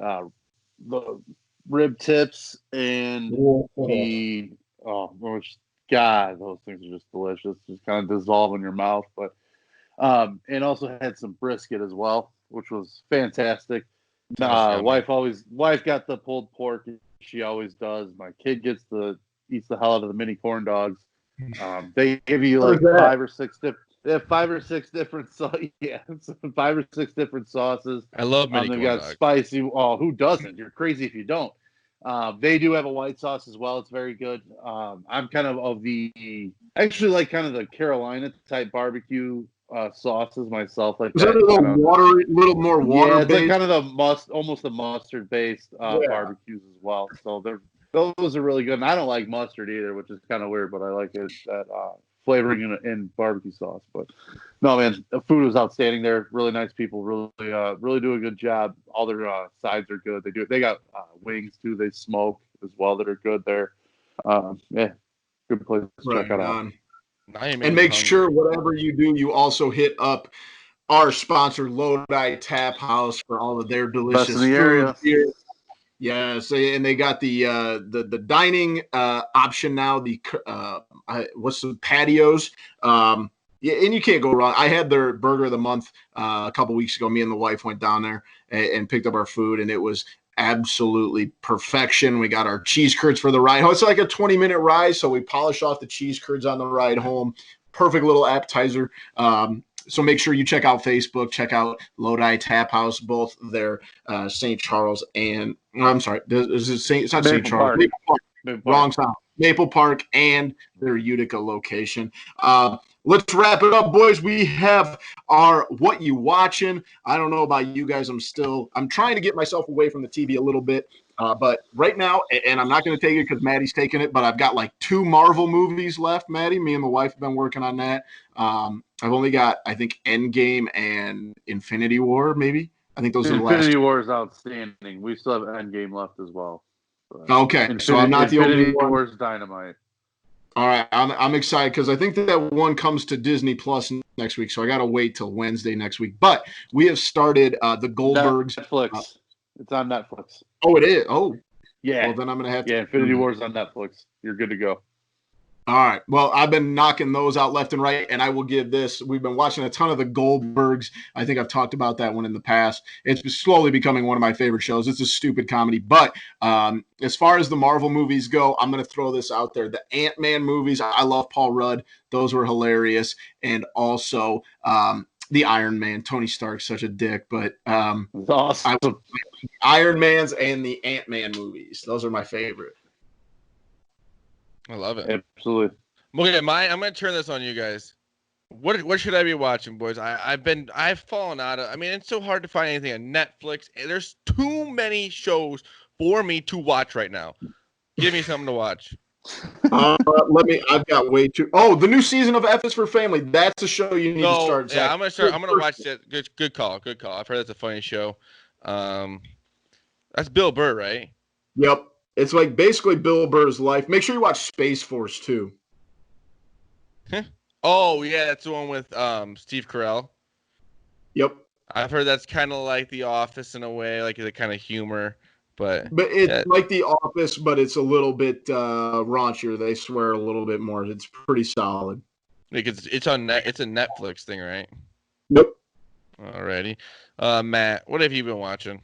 C: rib tips and those things are just delicious. Just kind of dissolve in your mouth. But and also had some brisket as well, which was fantastic. Wife got the pulled pork. She always does. My kid eats the hell out of the mini corn dogs. They give you like five or six different sauces.
B: I love mini corn dogs.
C: Spicy. Oh, who doesn't? You're crazy if you don't. They do have a white sauce as well. It's very good. I'm kind of the Carolina type barbecue sauces myself. Like
A: that a little more water.
C: Yeah, it's like kind of almost the mustard based barbecues as well. So those are really good. And I don't like mustard either, which is kind of weird, but I like it that flavoring in barbecue sauce. But no, man, the food was outstanding there. Really nice people. Really do a good job. All their sides are good. They got wings too. They smoke as well that are good there. Good place to check it out.
A: And make sure whatever you do, you also hit up our sponsor, Lodi Tap House, for all of their delicious food here. Yes, and they got the dining option now. What's the patios? And you can't go wrong. I had their burger of the month a couple weeks ago. Me and the wife went down there and picked up our food, and it was absolutely perfection. We got our cheese curds for the ride home. It's like a 20-minute ride, so we polish off the cheese curds on the ride home. Perfect little appetizer. So make sure you check out Facebook, check out Lodi Tap House, both their St. Charles and it's not St. Charles. Maple Park. Wrong side. Maple Park and their Utica location. Let's wrap it up, boys. We have our What You Watchin'. I don't know about you guys. I'm trying to get myself away from the TV a little bit. But right now, and I'm not going to take it because Maddie's taking it, but I've got like 2 Marvel movies left, Maddie. Me and the wife have been working on that. I've only got, I think, Endgame and Infinity War, maybe. I think those are the last.
C: Infinity War is outstanding. We still have Endgame left as well.
A: Okay, so I'm not the only one.
C: Infinity War is dynamite.
A: All right, I'm excited because I think that one comes to Disney Plus next week, so I got to wait till Wednesday next week. But we have started the Goldbergs.
C: Netflix. It's on Netflix.
A: Oh, it is? Oh.
C: Yeah.
A: Well, then I'm going to have to.
C: Yeah, Infinity War is on Netflix. You're good to go.
A: All right. Well, I've been knocking those out left and right, and I will give this. We've been watching a ton of the Goldbergs. I think I've talked about that one in the past. It's slowly becoming one of my favorite shows. It's a stupid comedy. But as far as the Marvel movies go, I'm going to throw this out there. The Ant-Man movies, I love Paul Rudd. Those were hilarious. And also the Iron Man. Tony Stark's such a dick. But
C: awesome.
A: Iron Man's and the Ant-Man movies. Those are my favorite.
B: I love it.
C: Absolutely.
B: Okay, I'm gonna turn this on you guys. What should I be watching, boys? I've fallen out of. I mean, it's so hard to find anything on Netflix. There's too many shows for me to watch right now. Give me something to watch.
A: I've got way too. Oh, the new season of F is for Family. That's a show you need to start.
B: Zach. Yeah, I'm gonna start. I'm gonna watch that. Good call. Good call. I've heard that's a funny show. That's Bill Burr, right?
A: Yep. It's like basically Bill Burr's life. Make sure you watch Space Force too.
B: Oh yeah, that's the one with Steve Carell.
A: Yep.
B: I've heard that's kind of like The Office in a way, like the kind of humor, but
A: it's like The Office, but it's a little bit raunchier. They swear a little bit more. It's pretty solid.
B: like it's on it's a Netflix thing, right?
A: Yep.
B: Alrighty. Matt, what have you been watching?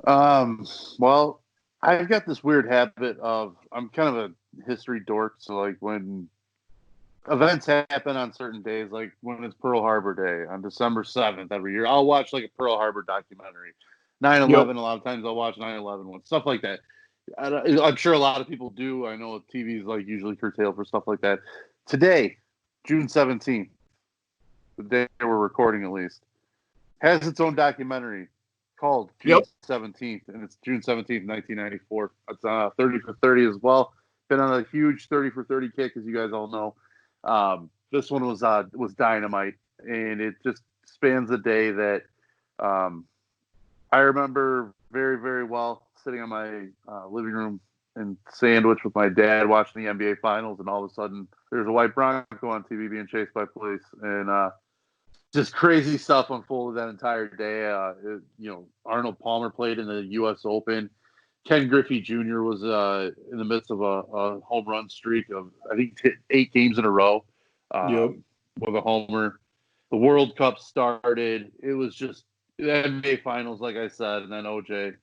C: Well, I've got this weird habit of I'm kind of a history dork, so like when events happen on certain days, like when it's Pearl Harbor Day on December 7th every year, I'll watch like a Pearl Harbor documentary. 9/11,
A: Yep.
C: a lot of times I'll watch 9/11 one, stuff like that. I'm sure a lot of people do. I know TV is like usually curtailed for stuff like that. Today, June 17th, the day we're recording at least, has its own documentary called June 17th, and it's June 17th, 1994. It's 30 for 30 as well. Been on a huge 30 for 30 kick, as you guys all know. This one was dynamite, and it just spans the day that I remember very, very well, sitting on my living room in Sandwich with my dad watching the NBA Finals, and all of a sudden there's a white Bronco on TV being chased by police, and just crazy stuff unfolded that entire day. Arnold Palmer played in the U.S. Open. Ken Griffey Jr. was in the midst of a home run streak of, I think, 8 games in a row with a homer. The World Cup started. It was just the NBA Finals, like I said, and then OJ,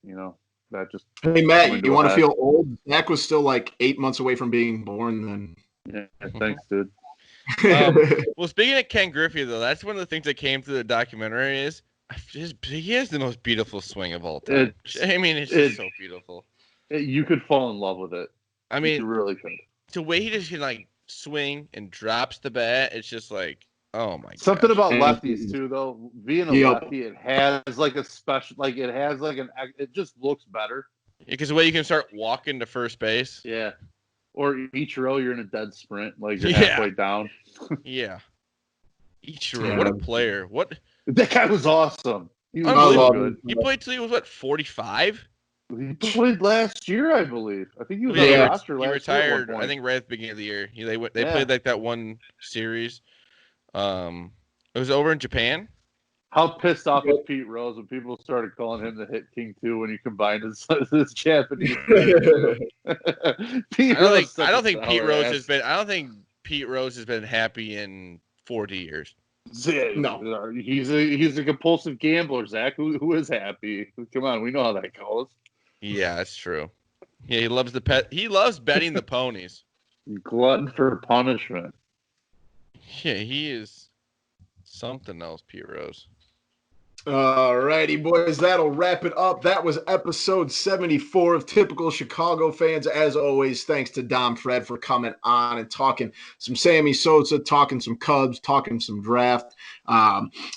C: that just.
A: Hey, Matt, you want to feel old? Zach was still like 8 months away from being born then.
C: Yeah, thanks, dude.
B: Well, speaking of Ken Griffey, though, that's one of the things that came through the documentary is he has the most beautiful swing of all time. It's just so beautiful.
C: You could fall in love with it.
B: I mean,
C: you really could.
B: The way he just can like swing and drops the bat, it's just like, oh my god.
C: Something about lefties too, though. Being a lefty, it has like a special, like it has like it just looks better.
B: Because the way you can start walking to first base.
C: Yeah. Or Ichiro, you're in a dead sprint, like you're halfway down.
B: Yeah. Ichiro, what a player.
C: That guy was awesome. He was
B: so
C: good.
B: He played till he was, 45?
C: He played last year, I believe. I think he was
B: on the
C: roster last year.
B: He retired, I think, right at the beginning of the year. They played like that one series. It was over in Japan.
C: How pissed off was Pete Rose when people started calling him the Hit King too when you combined his Japanese?
B: I don't think Pete Rose has been happy in 40 years.
C: No, he's a compulsive gambler, Zach. Who is happy? Come on, we know how that goes.
B: Yeah, that's true. Yeah, he loves He loves betting the ponies.
C: Glutton for punishment.
B: Yeah, he is something else, Pete Rose.
A: All righty, boys. That'll wrap it up. That was episode 74 of Typical Chicago Fans. As always, thanks to Dom Fred for coming on and talking some Sammy Sosa, talking some Cubs, talking some draft.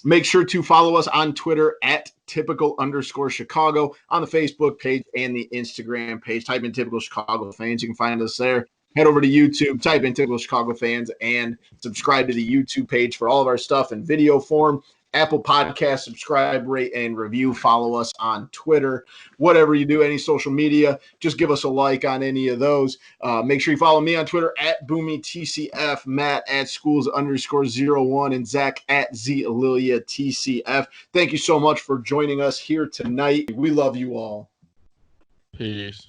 A: Make sure to follow us on Twitter at typical_Chicago, on the Facebook page and the Instagram page. Type in Typical Chicago Fans. You can find us there. Head over to YouTube, type in Typical Chicago Fans, and subscribe to the YouTube page for all of our stuff in video form. Apple Podcast, subscribe, rate, and review. Follow us on Twitter. Whatever you do, any social media, just give us a like on any of those. Make sure you follow me on Twitter at BoomyTCF, Matt at Schools_01, and Zach at ZLiliaTCF. Thank you so much for joining us here tonight. We love you all.
B: Peace.